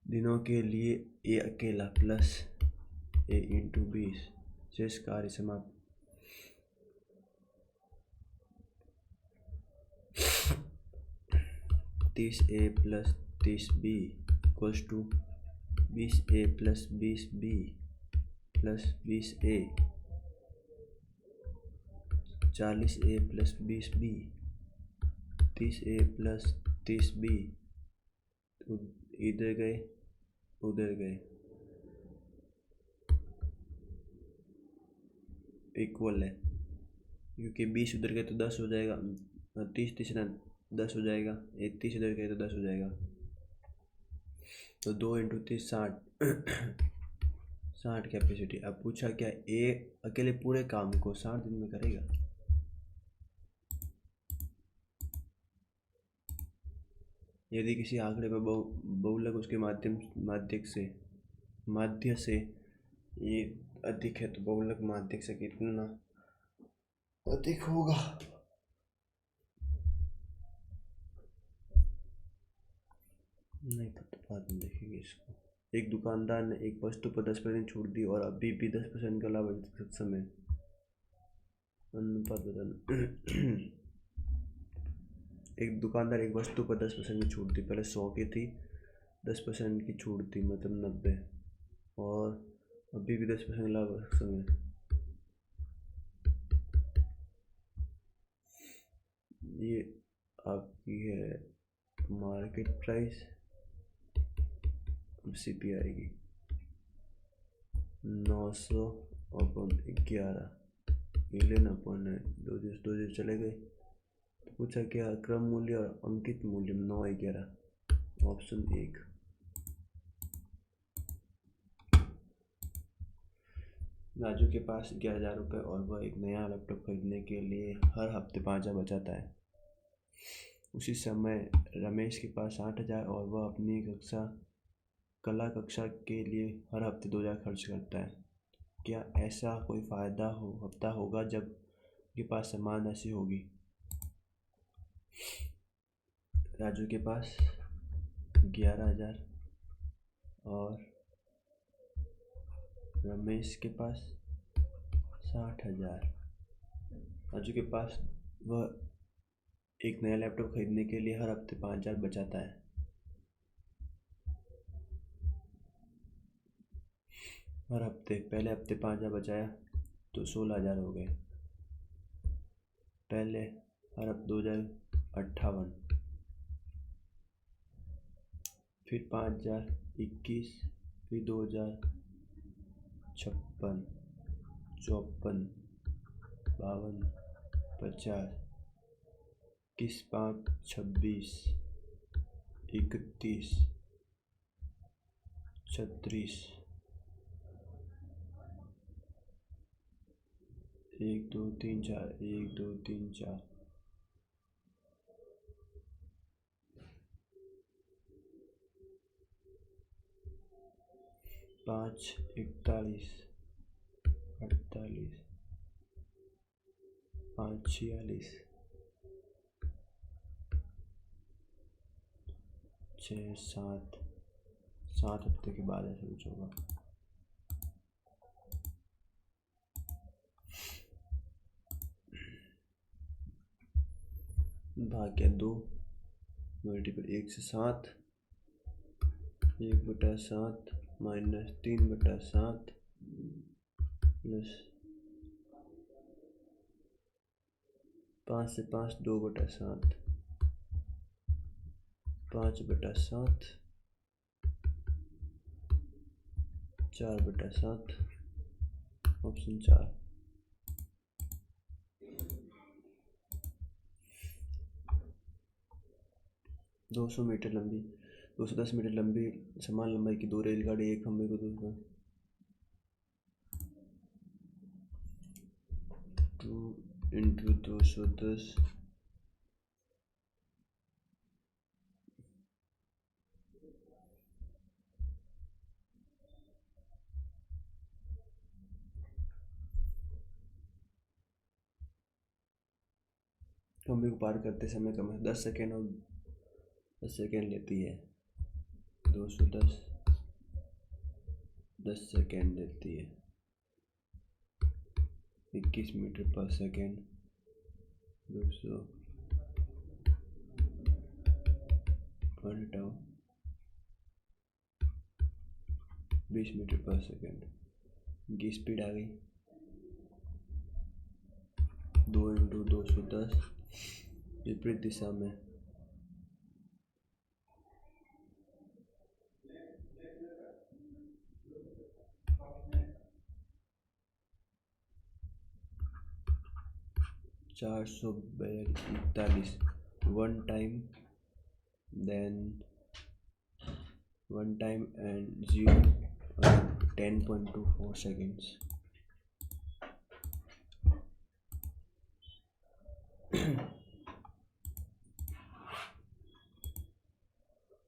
दिनों के लिए ए अकेला प्लस ए इंटू 20 शेष कार्य समाप्त। तीस A plus 30 B equals to 20 A plus 20 B plus 20 A, 40 A plus 20 B, 30 A plus 30 B, इधर गए उधर गए, इक्वल है क्योंकि 20 उधर गए तो 10 हो जाएगा, 30 30 ना 10 हो जाएगा, 30 इधर गए तो 10 हो जाएगा, तो 2 इंटू 30 60 60 कैपेसिटी। अब पूछा क्या ए अकेले पूरे काम को 60 दिन में करेगा। यदि किसी आंकड़े पर बहुलक उसके माध्य से ये अधिक है तो बहुलक माध्य से कितना अधिक होगा। नहीं पता, बाद में देखेंगे इसको। एक दुकानदार ने एक वस्तु पर 10% छूट दी और अभी भी 10% का लाभ सक्षम है। अनुपात बताना। एक दुकानदार एक वस्तु पर 10% की छूट दी, पहले 100 की थी, 10% की छूट थी मतलब 90, और अभी भी 10% लाभ सक्षम है। ये आपकी है मार्केट प्राइस, सीपी आएगी 900 अपन 11, 11/9, दो जीरो चले गए। तो पूछा क्या क्रम मूल्य और अंकित मूल्य 9 11, ऑप्शन 1। राजू के पास 11,000 रुपये और वह एक नया लैपटॉप खरीदने के लिए हर हफ्ते 5,000 बचाता है। उसी समय रमेश के पास 60,000 और वह अपनी कला कक्षा के लिए हर हफ्ते 2,000 खर्च करता है। क्या ऐसा कोई हफ्ता होगा जब उनके पास समान राशि होगी। राजू के पास 11,000 और रमेश के पास 60,000। राजू के पास वह एक नया लैपटॉप खरीदने के लिए हर हफ्ते 5,000 बचाता है। हर हफ्ते पहले हफ्ते 5,000 बचाया तो 16,000 हो गए। पहले हर हफ्ते 2,058, फिर 5,021, फिर 2,056, 54, 52, 50, 21, 5, 26, 31, 36, 1 2 3 4, 1 2 3 4, 5 41, 48, 5 46, 6 7 7 हफ्ते के बाद ऐसा कुछ होगा। भाग्य 2 मल्टीपल 1 से 7, 1/7 माइनस 3/7 प्लस 5 से 5 2/7, 5/7, 4/7, ऑप्शन 4। 200 मीटर लंबी 210 मीटर लंबी समान लंबाई की 2 रेलगाड़ी एक खंभे को दूसरा 2 × 210 खंबे को पार करते समय कम है 10 सेकेंड और 10 सेकेंड लेती है। 210 10 सेकेंड लेती है। 21 मीटर पर सेकेंड। 200 हटाओ 20 मीटर पर सेकेंड। इनकी स्पीड आ गई 2 × 210 विपरीत दिशा में। चार सौ 41 one time and 10.24 seconds.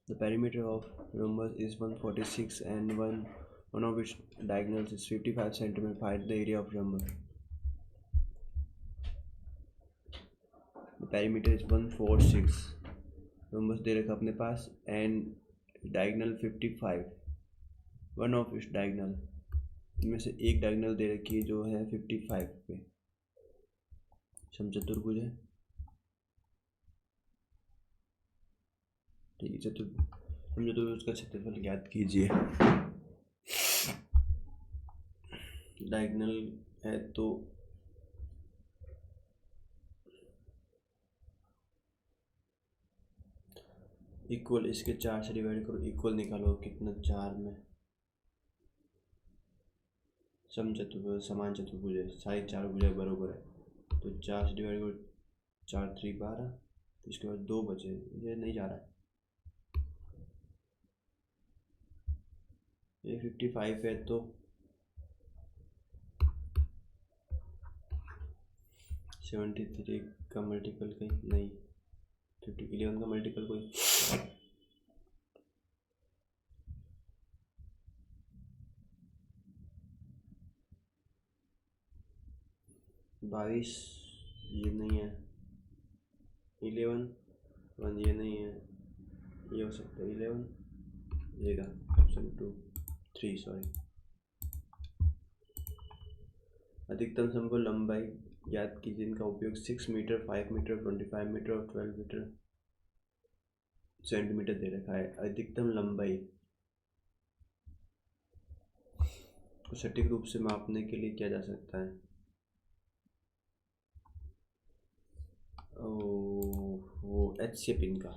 The perimeter of rhombus is 146 and one of its diagonals is 55 centimeters. Find the area of rhombus. The perimeter is 146. rhombus दे रखा अपने पास and diagonal 55. वन ऑफ इस diagonal, इनमें से एक डायगनल दे रखी है जो है 55 पे। समचतुर्भुज है, ठीक है। समचतुर्भुज का क्षेत्रफल ज्ञात कीजिए। डायगनल है तो इक्वल, इसके 4 से डिवाइड करो, इक्वल निकालो कितना 4 में। समचतुर्भुज समान चतुर्भुज है, सारी 4 भुजाएं बराबर है, तो 4 से डिवाइड करो, 4 × 3 = 12। तो इसके बाद 2 बचे, ये नहीं जा रहा है। ये 55 है तो 73 का मल्टीपल कहीं नहीं, 11 का मल्टीपल कोई 22, ये नहीं है। 11 1 ये नहीं है, ये हो सकता है 11, ये का ऑप्शन 2 3 सॉरी। अधिकतम समकोण लंबाई ज्ञात कीजिए, जिनका उपयोग 6 मीटर 5 मीटर 25 मीटर और 12 मीटर सेंटीमीटर दे रखा है। अधिकतम लंबाई को सटीक रूप से मापने के लिए किया जा सकता है। वो एच से पिन का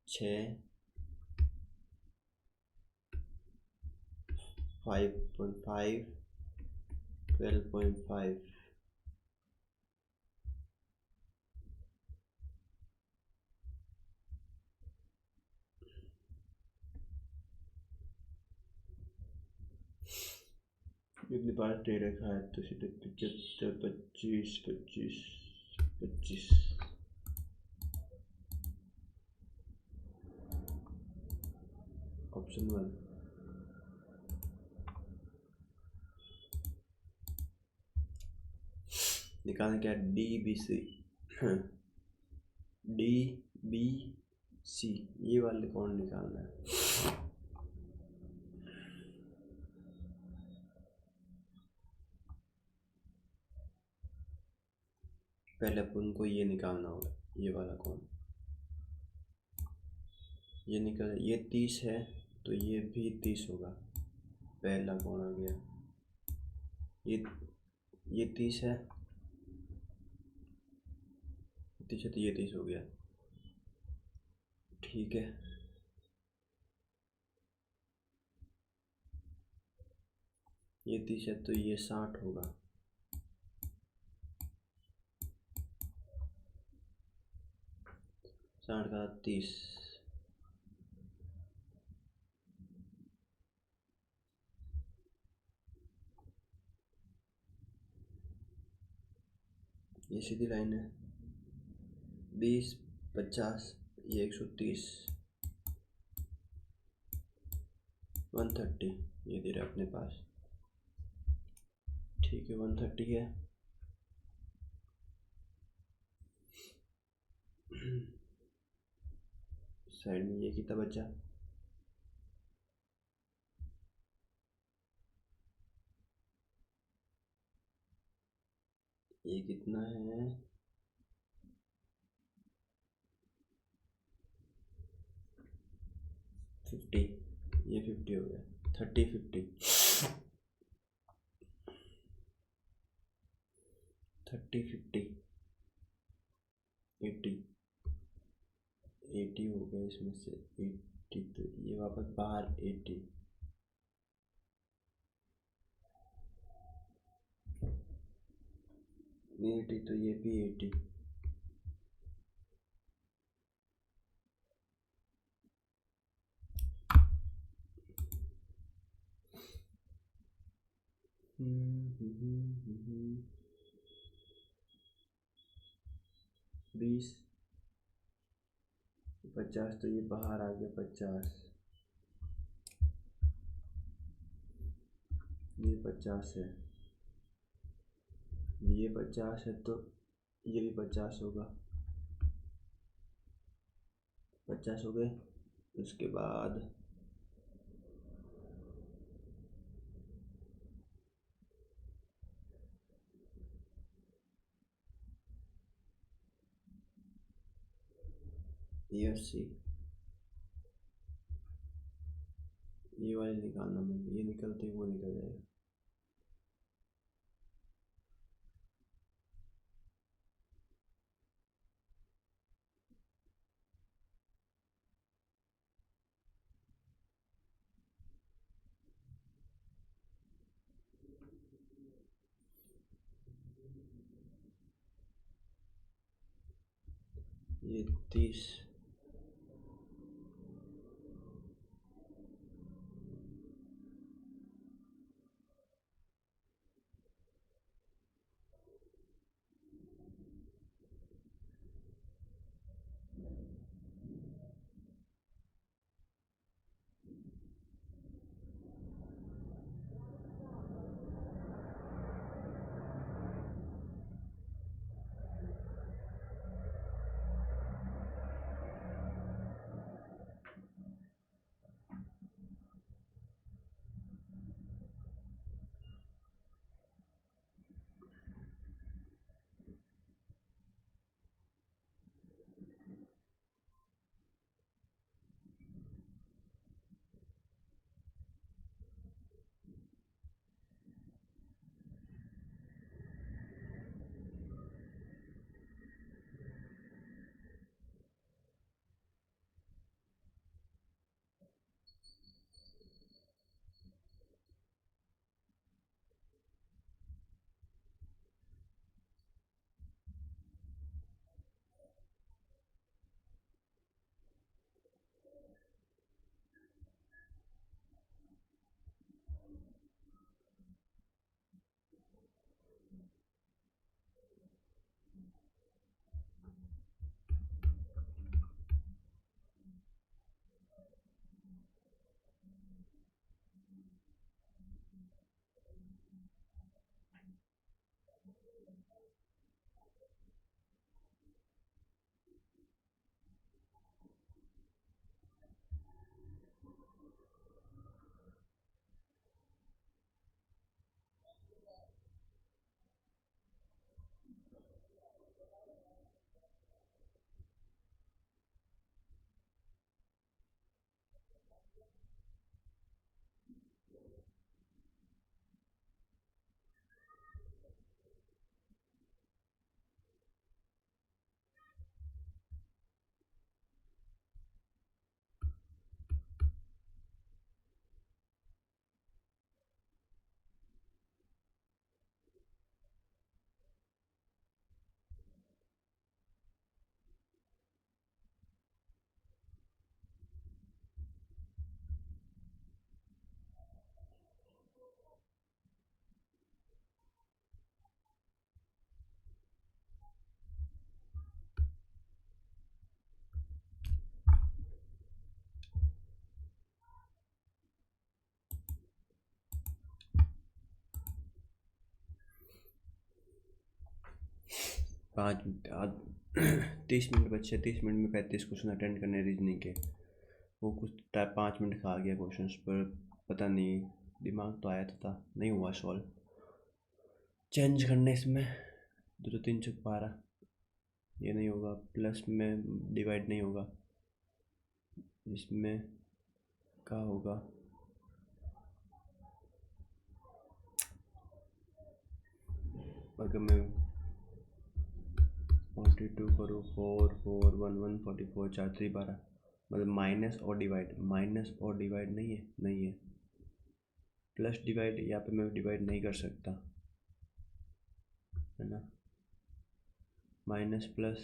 6 5.5 12.5 इतनी बार दे रखा है तो सीधे 75 25 25 25 ऑप्शन 1। निकालना क्या, DBC DBC ये वाले कौन निकालना है। पहले अपन को ये निकालना होगा, ये वाला कौन, ये निकल, ये 30 है तो ये भी 30 होगा। पहला कौन आ गया, ये 30 है, 30 है तो ये 30 हो गया, ठीक है। ये 30 है तो ये 60 होगा। साठ का 30, ये सीधी लाइन है। 20 50 ये 130 130 ये दे रहा है अपने पास, ठीक है 130 है। साइड में ये कितना बचा, ये कितना है, 50, ये 50 हो गया, 30 50, 30 50, 80, 80 हो गया इसमें से 80, तो ये वापस बाहर 80, तो ये भी 80, हम्म, 20, 50, तो ये बाहर आ गया 50, ये 50 है, ये 50 है, तो ये भी 50 होगा, 50 हो गए। उसके बाद ये 80, ये वाले निकालना, मैं ये निकलते वो निकल जाएगा, ये 30, 5 30 मिनट बचे, 30 मिनट में 35 क्वेश्चन अटेंड करने रीजनिंग के। वो कुछ 5 मिनट खा गया क्वेश्चंस पर, पता नहीं, दिमाग तो आया था नहीं हुआ सॉल्व। चेंज करने इसमें 2 3 12, ये नहीं होगा, प्लस में डिवाइड नहीं होगा, इसमें क्या होगा, अगर मैं 42 करूँ, 4 4 1 1 44 4 3 12, मतलब माइनस और डिवाइड नहीं है, प्लस डिवाइड, यहाँ पे मैं डिवाइड नहीं कर सकता है ना, minus plus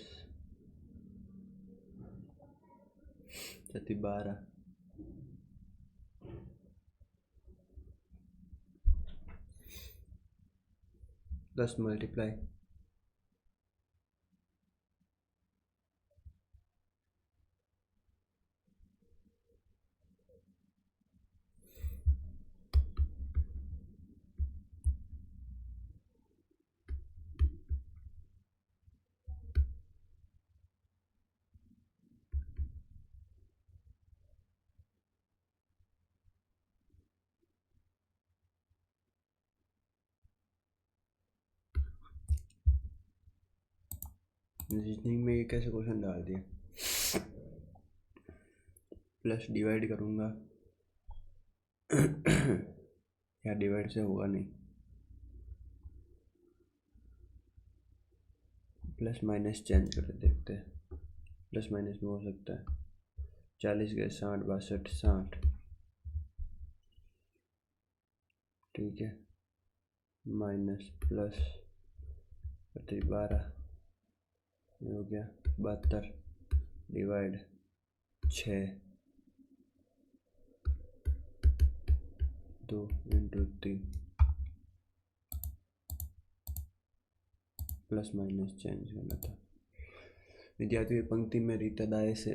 12, plus multiply, reasoning में ये कैसे क्वेश्चन डाल दिया। प्लस डिवाइड करूँगा या डिवाइड से होगा नहीं, प्लस माइनस चेंज करके देखते हैं, प्लस माइनस में हो सकता है। 40 गए 60 62 60, ठीक है, माइनस प्लस 12, ये हो गया 72, डिवाइड 6, 2 × 3, प्लस माइनस चेंज करना था। विद्यार्थियों की पंक्ति में रीता दाए से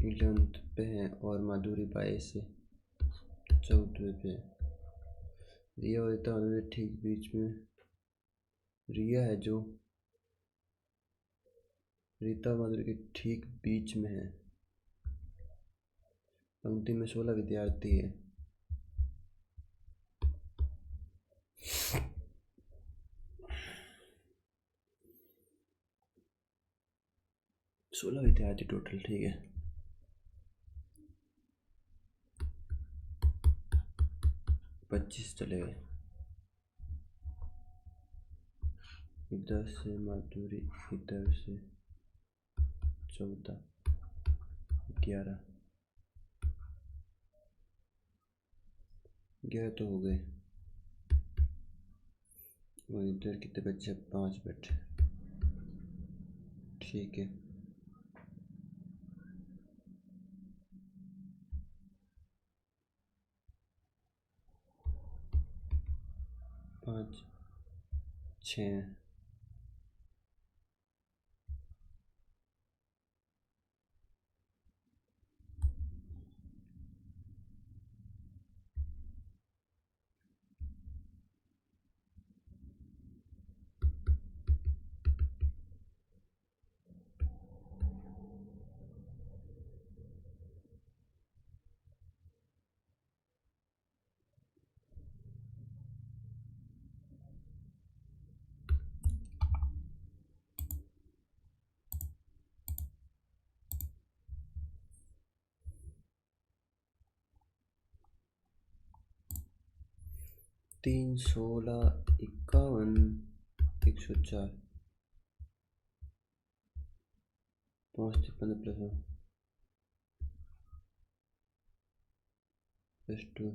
11th पे है और माधुरी बाई से 14th पे है। रिया और रीता माधुरी ठीक बीच में, रिया है जो रीता माधुरी के ठीक बीच में है। पंक्ति में 16 विद्यार्थी है। 16 विद्यार्थी टोटल, ठीक है। 25 चले गए, इधर से माधुरी, इधर से 14 11 तो हो गए, और इधर कितने बच्चे, 5 बच्चे, ठीक है। 5 6 3 16 51 104 5 15 प्लस 2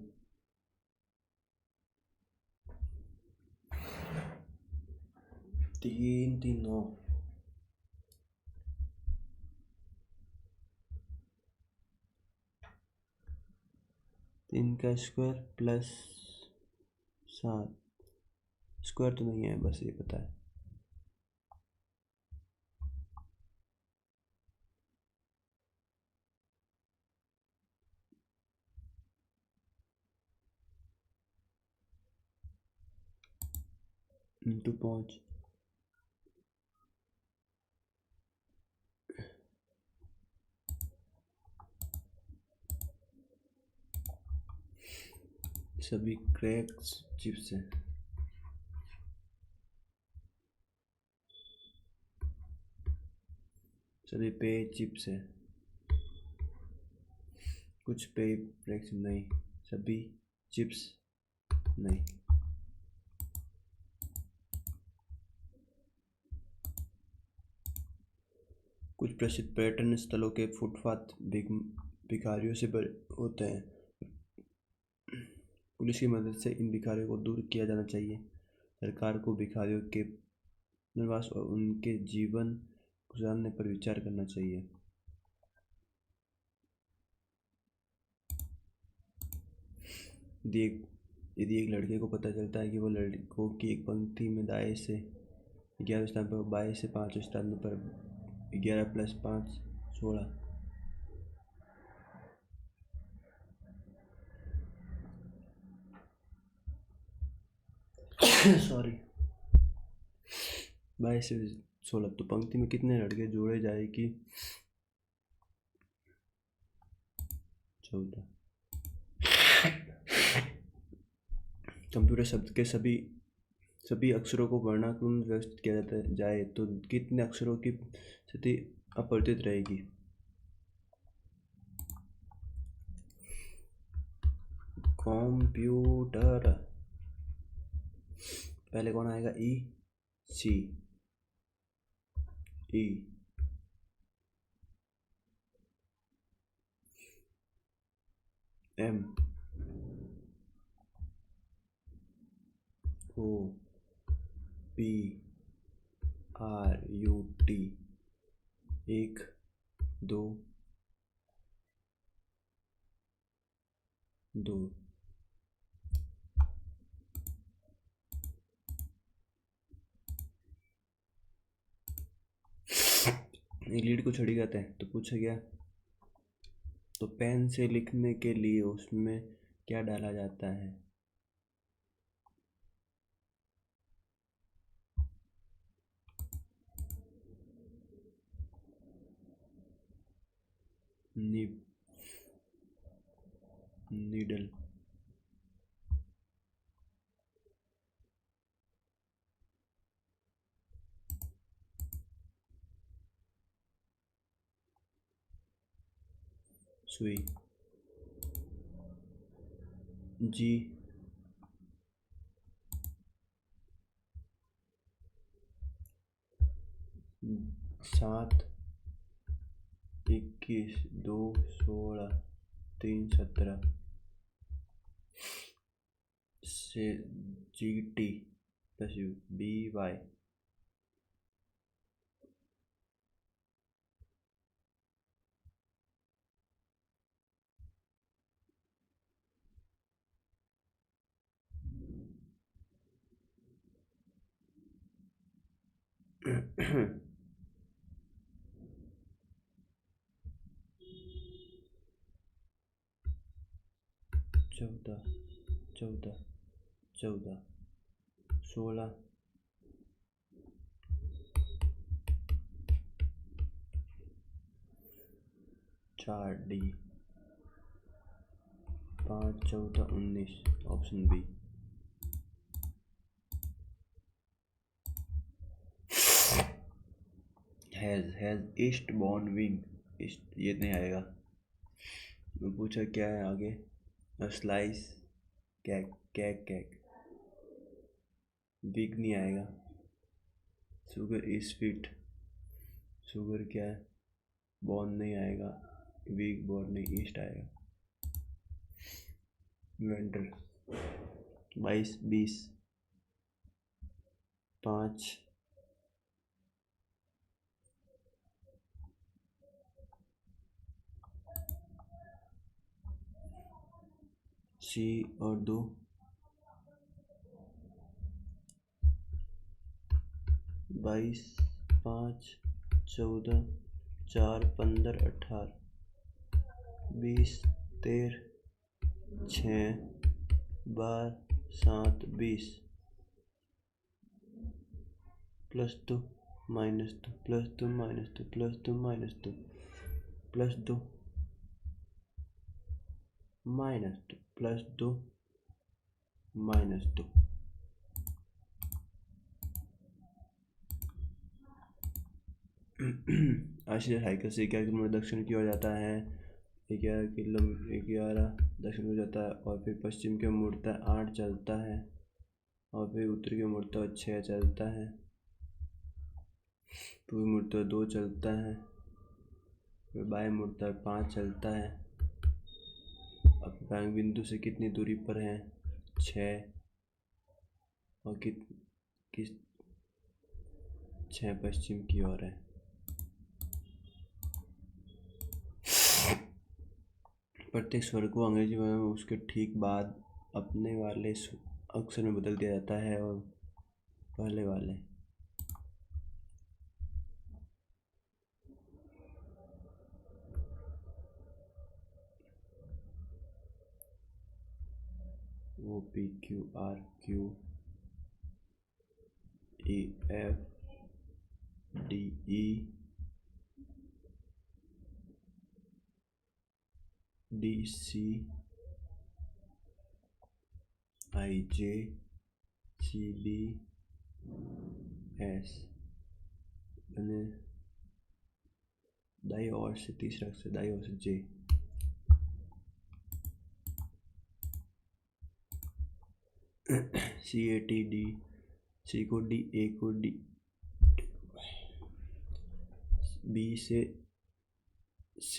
3 3 9, 3 का स्क्वायर प्लस 7, स्क्वायर तो नहीं है, बस ये पता है। इंटू 5। सभी क्रैक्स चिप्स हैं। सभी पे चिप्स हैं। कुछ पे क्रैक्स नहीं। सभी चिप्स नहीं। कुछ प्रसिद्ध पर्यटन स्थलों के फुटपाथ भिखारियों से भरे होते हैं। पुलिस की मदद से इन भिखारियों को दूर किया जाना चाहिए। सरकार को भिखारियों के पुनर्वास और उनके जीवन गुजारने पर विचार करना चाहिए। यदि एक लड़के को पता चलता है कि वो लड़कों की एक पंक्ति में दाएं से 11वें स्थान पर, बाएं से 5वें स्थान पर 11 + 5 16, सॉरी, 22 से 16, तो पंक्ति में कितने लड़के जोड़े जाए कि 14। कंप्यूटर शब्द के सभी अक्षरों को वर्णानुक्रम में व्यवस्थित किया जाए तो कितने अक्षरों की स्थिति अपरिवर्तित रहेगी? कंप्यूटर, पहले कौन आएगा? E C, E, M, O, P, R, U, T, 1 2 2। Lead को छड़ी कहते हैं। तो पूछा गया, तो पेन से लिखने के लिए उसमें क्या डाला जाता है? नीडल, सुई, जी, 7 21 2 16 3 17 से GT + U BY। चौदह 16 4D 5 14 19, option B. Has east born wing, ये नहीं आएगा। पूछा क्या है आगे? Slice, cake cake cake, big नहीं आएगा। शुगर इज स्वीट, शुगर क्या है? बॉर्न नहीं आएगा। वीक बॉर्न नहीं, ईस्ट आएगा। इन्वेंटर, 22 20 5 सी और 2 22 5 14 4 15 18 20 13 6 12 7 20। प्लस दो माइनस दो प्लस दो माइनस दो प्लस दो माइनस दो प्लस दो माइनस दो प्लस दो माइनस दो। ऐसे साइकिल से 11 किलोमीटर दक्षिण की ओर जाता है, 11 दक्षिण को जाता है और फिर पश्चिम की ओर मुड़ता है 8 चलता है और फिर उत्तर की ओर मुड़ता है 6 चलता है, पूर्व मुड़ता है 2 चलता है, फिर बाएं मुड़ता है 5 चलता है। अब बैंक बिंदु से कितनी दूरी पर है? 6 और किस 6 पश्चिम की ओर है। प्रत्येक स्वर को अंग्रेजी में उसके ठीक बाद अपने वाले अक्षर में बदल दिया जाता है और पहले वाले O P Q R Q E F D E D C I J C B S मैंने दाई और से तीसरा अक्षर दाई और से J C A T D C को D A को D B से C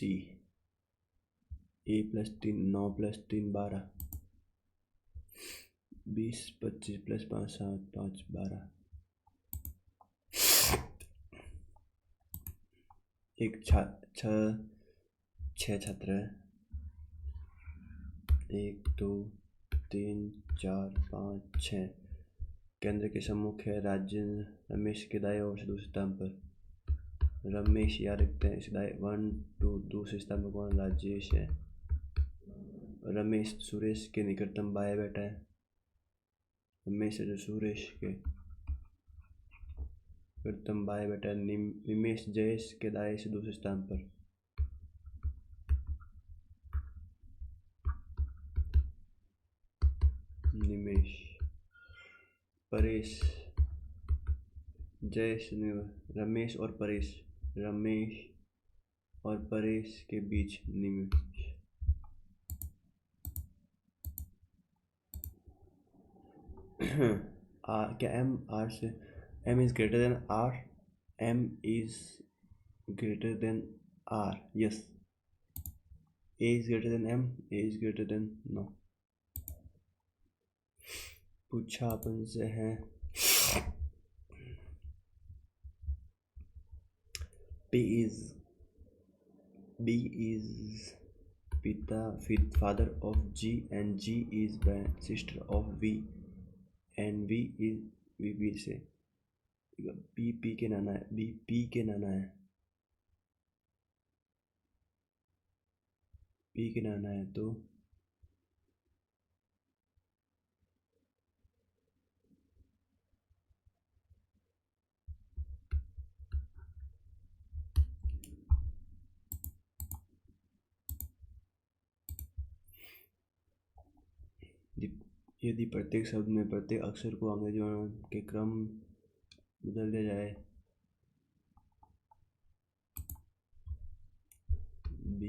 A plus 3 9 plus 3 12 20 25 plus 5 7 5 12 एक छः छात्र है 1 2 3 4 5 6 केंद्र के सम्मुख है राजेंद्र रमेश के दाएं ओर से दूसरे स्थान पर रमेश याद रखते हैं इस दाएं 1 2 दूसरे स्थान पर कौन? राजेश है। रमेश सुरेश के निकटतम बाएं बैठा है, रमेश है जो सुरेश के निकटतम बाएं बैठा है। निमेश जयेश के दाएं से दूसरे स्थान पर, निमेश परेश जयेश रमेश और परेश के बीच निमेश क्या M R से M is greater than R? M is greater than R, yes. A is greater than M, A is greater than no. पूछा अपन से है B is father of G and G is sister of V and V is V से P के नाना है, B P के नाना है, P के नाना है तो यदि प्रत्येक शब्द में प्रत्येक अक्षर को अंग्रेजी के क्रम बदल दिया जाए B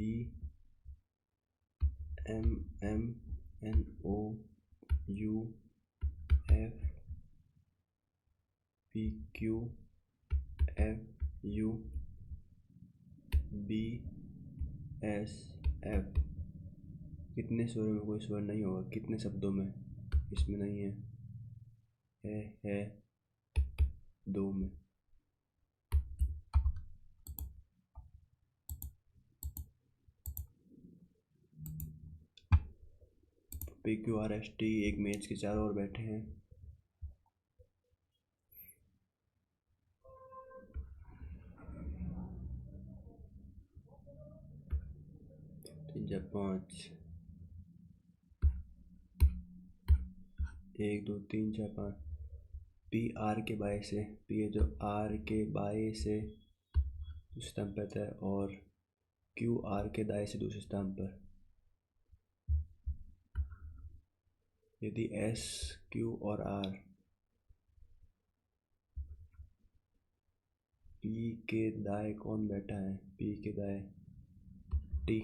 M M N O U F P Q F U B S F कितने स्वरों में कोई स्वर नहीं होगा? कितने शब्दों में? इसमें नहीं है 2 में। PQRST एक मेज के चारों ओर बैठे हैं, जब 5 1 2 3 4 5 पी आर के बाय से, पी है जो आर के बाय से दूसरे स्थान पर आता है, और क्यू आर के दाएं से दूसरे स्थान पर। यदि एस, क्यू और आर पी के दाएं कौन बैठा है, पी के दाएं टी।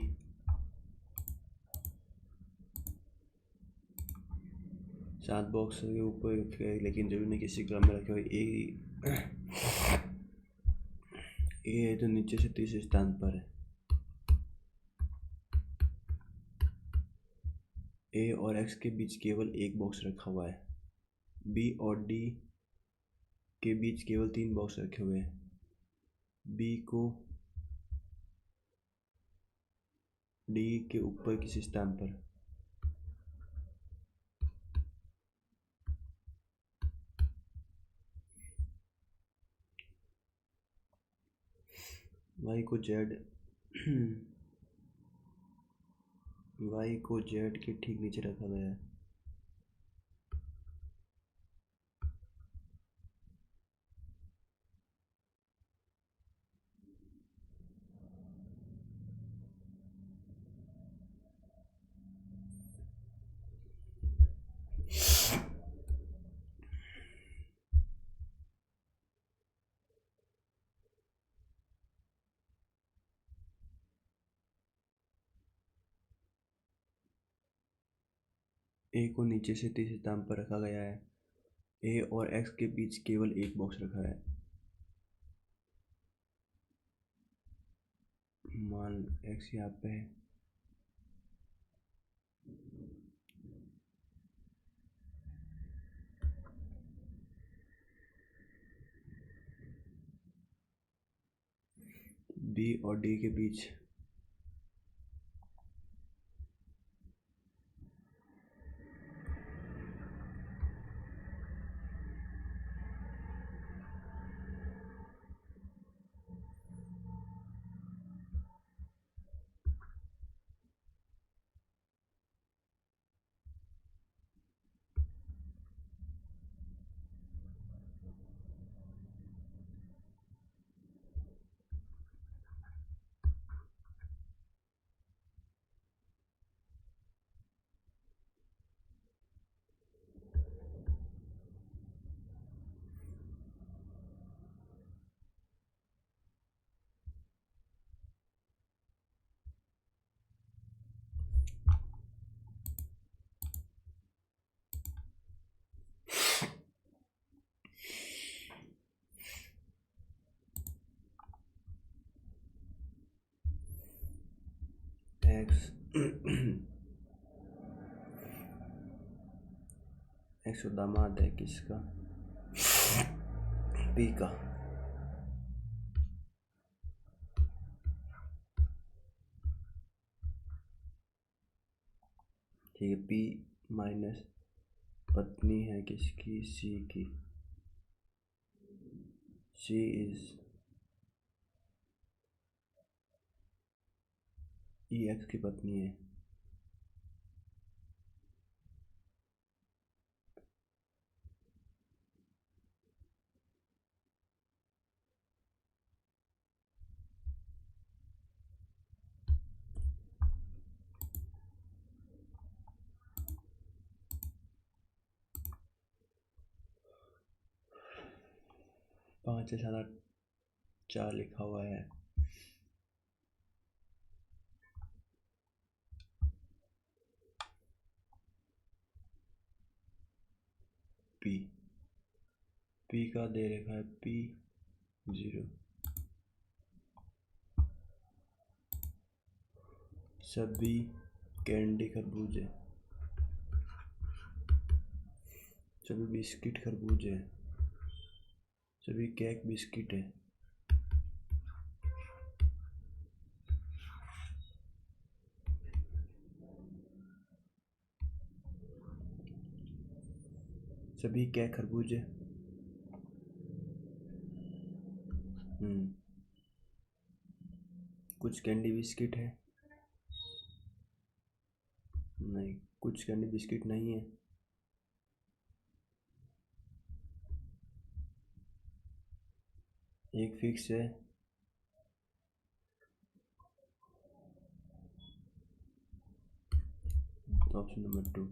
7 बॉक्स के ऊपर रखे, लेकिन जरूर नहीं किसी क्रम में रखे हुए। ए है जो नीचे से तीसरे स्थान पर है। ए और एक्स के बीच केवल एक बॉक्स रखा हुआ है। बी और डी के बीच केवल 3 बॉक्स रखे हुए हैं। बी को डी के ऊपर किसी स्थान पर। वाई को जेड वाई को जेड के ठीक नीचे रखा गया है। ए को नीचे से तीसरे स्थान पर रखा गया है। ए और एक्स के बीच केवल एक बॉक्स रखा है। मान एक्स यहाँ पे है। बी और डी के बीच एक्स एक्स दामाद है किसका, पी का। ठीक है, पी माइनस पत्नी है किसकी, सी की। सी इज ई एक्स की पत्नी है। पाँच से सारा 4 लिखा हुआ है। पी पी का दे रखा है पी 0। सभी कैंडी खरबूजे, सभी बिस्किट खरबूजे, सभी केक बिस्किट है। सभी केक खरबूजे। कुछ कैंडी बिस्किट है, नहीं कुछ कैंडी बिस्किट नहीं है। एक फिक्स है। Option number 2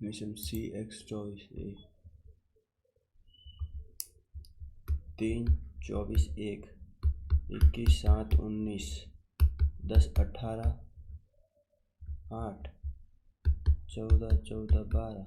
mission C X 24A। 3 24 1 21 7 19 10 18 8 14 14 12।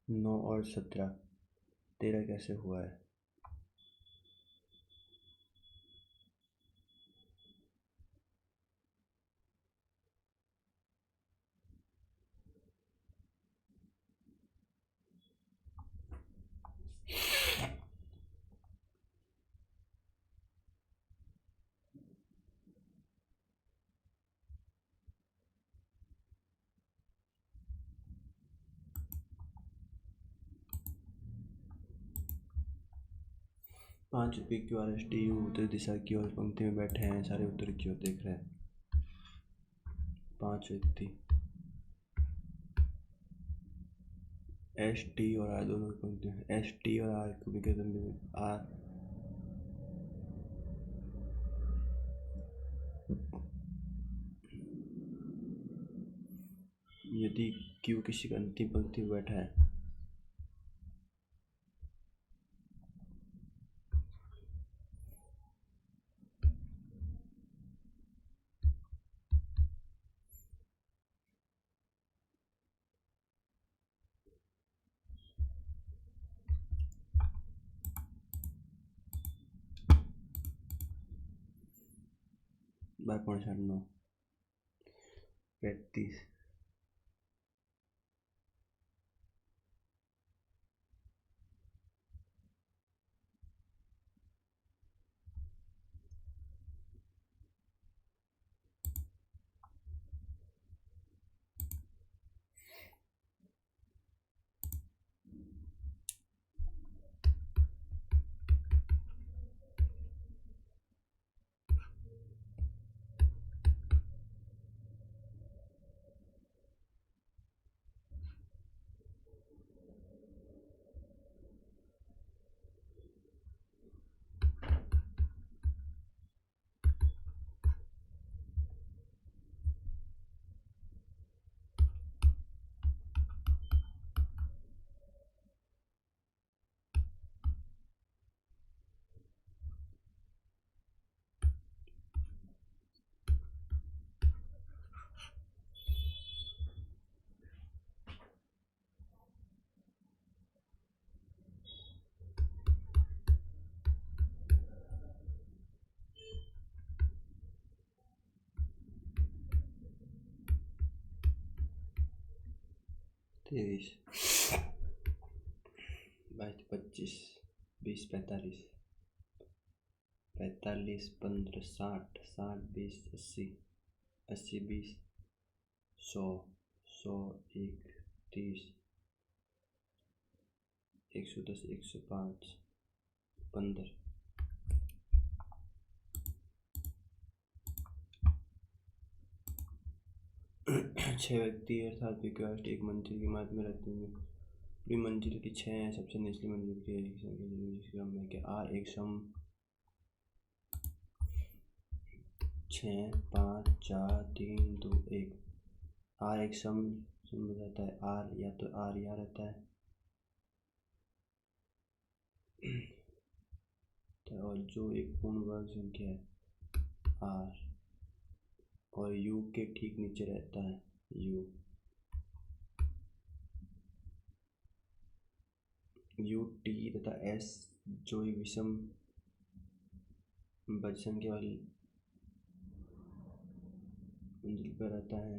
नौ और 17 13 कैसे हुआ है? PQRSTU उत्तर दिशा की ओर पंक्ति में बैठे हैं, सारे उत्तर की ओर देख रहे हैं। 5 व्यक्ति ST और R दोनों की पंक्ति में, ST और R के R यदि Q किसी का अंतिम पंक्ति में बैठा है बार 9 35 23 22 25 20 45 45 15 60 60 20 80 80 20 100 100 1 30 110 105 15 छः व्यक्ति अर्थात विकास एक मंजिल की इमारत में रहते हैं। पूरी मंजिल की 6 है, सबसे निचली मंजिल की एक संख्या जिस क्रम में कि आर एक सम 6 5 4 3 2 1। आर एक सम रहता है। आर या तो आर यहाँ रहता है और जो एक पूर्ण वर्ग संख्या है आर, और यू के ठीक नीचे रहता है यू टी तथा एस जो एक विषम बज संख्या वाली मंजिल पर रहता है।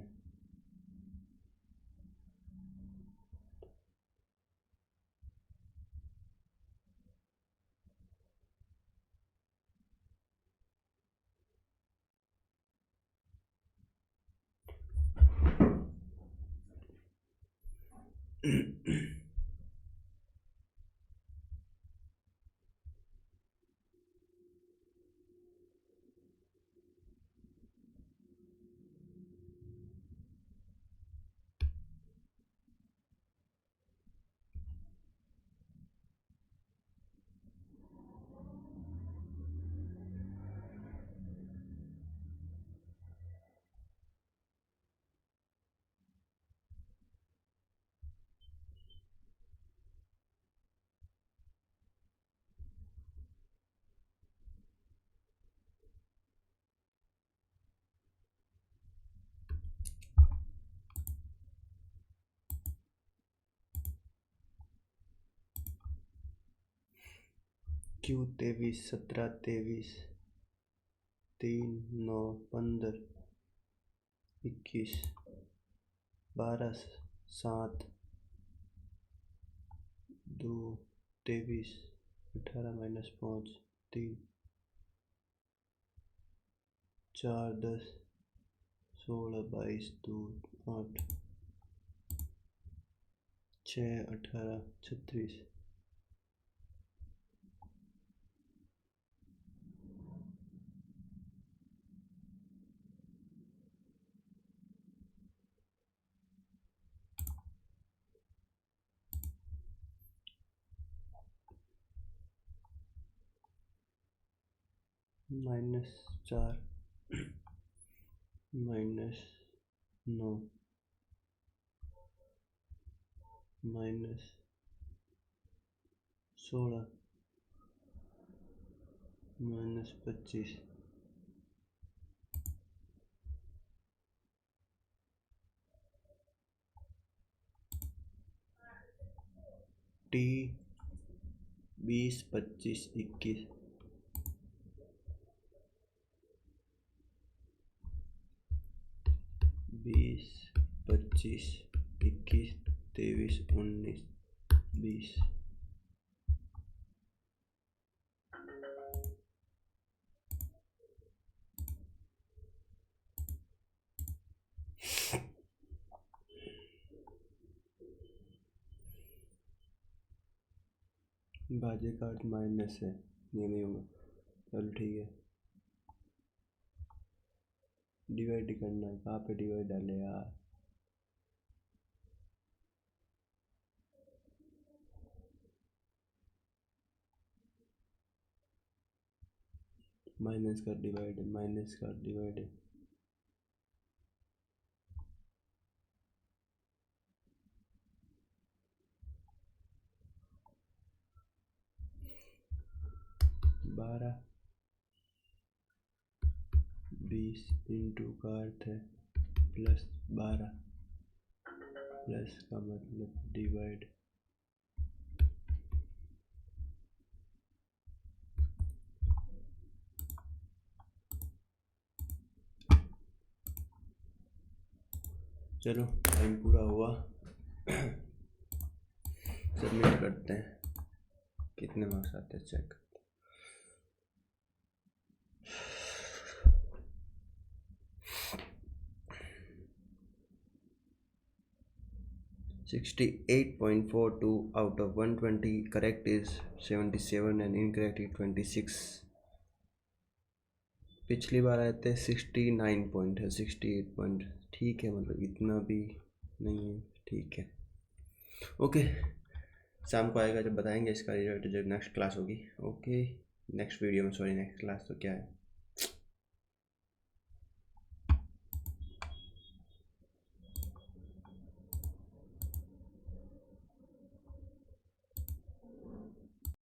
क्यू 23 17 23 3 9 15 21 12 7 2 23 18 -5 3 4 10 16 22 2 8 6 18 36 -4 -9 -16 -25 टी 20 25 21 20 25 21 23 19 20 बाजे का अर्थ माइनस है, ये नहीं होगा। चलो ठीक है, डिवाइड करना है। कहाँ पे डिवाइड डाले यार? माइनस का डिवाइड है, माइनस का डिवाइड है। बारह 20 इंटू का अर्थ है +12 प्लस का मतलब डिवाइड। चलो टाइम पूरा हुआ, सबमिट करते हैं। कितने मार्क्स आते हैं check. 68.42 out of 120. Correct is 77 and incorrect is 26. पिछली बार आए थे 69 पॉइंट है, 68 पॉइंट ठीक है, मतलब इतना भी नहीं है, ठीक है। ओके, शाम को आएगा जब बताएंगे इसका रिजल्ट, जब नेक्स्ट क्लास होगी। ओके, नेक्स्ट वीडियो में, सॉरी नेक्स्ट क्लास तो क्या है।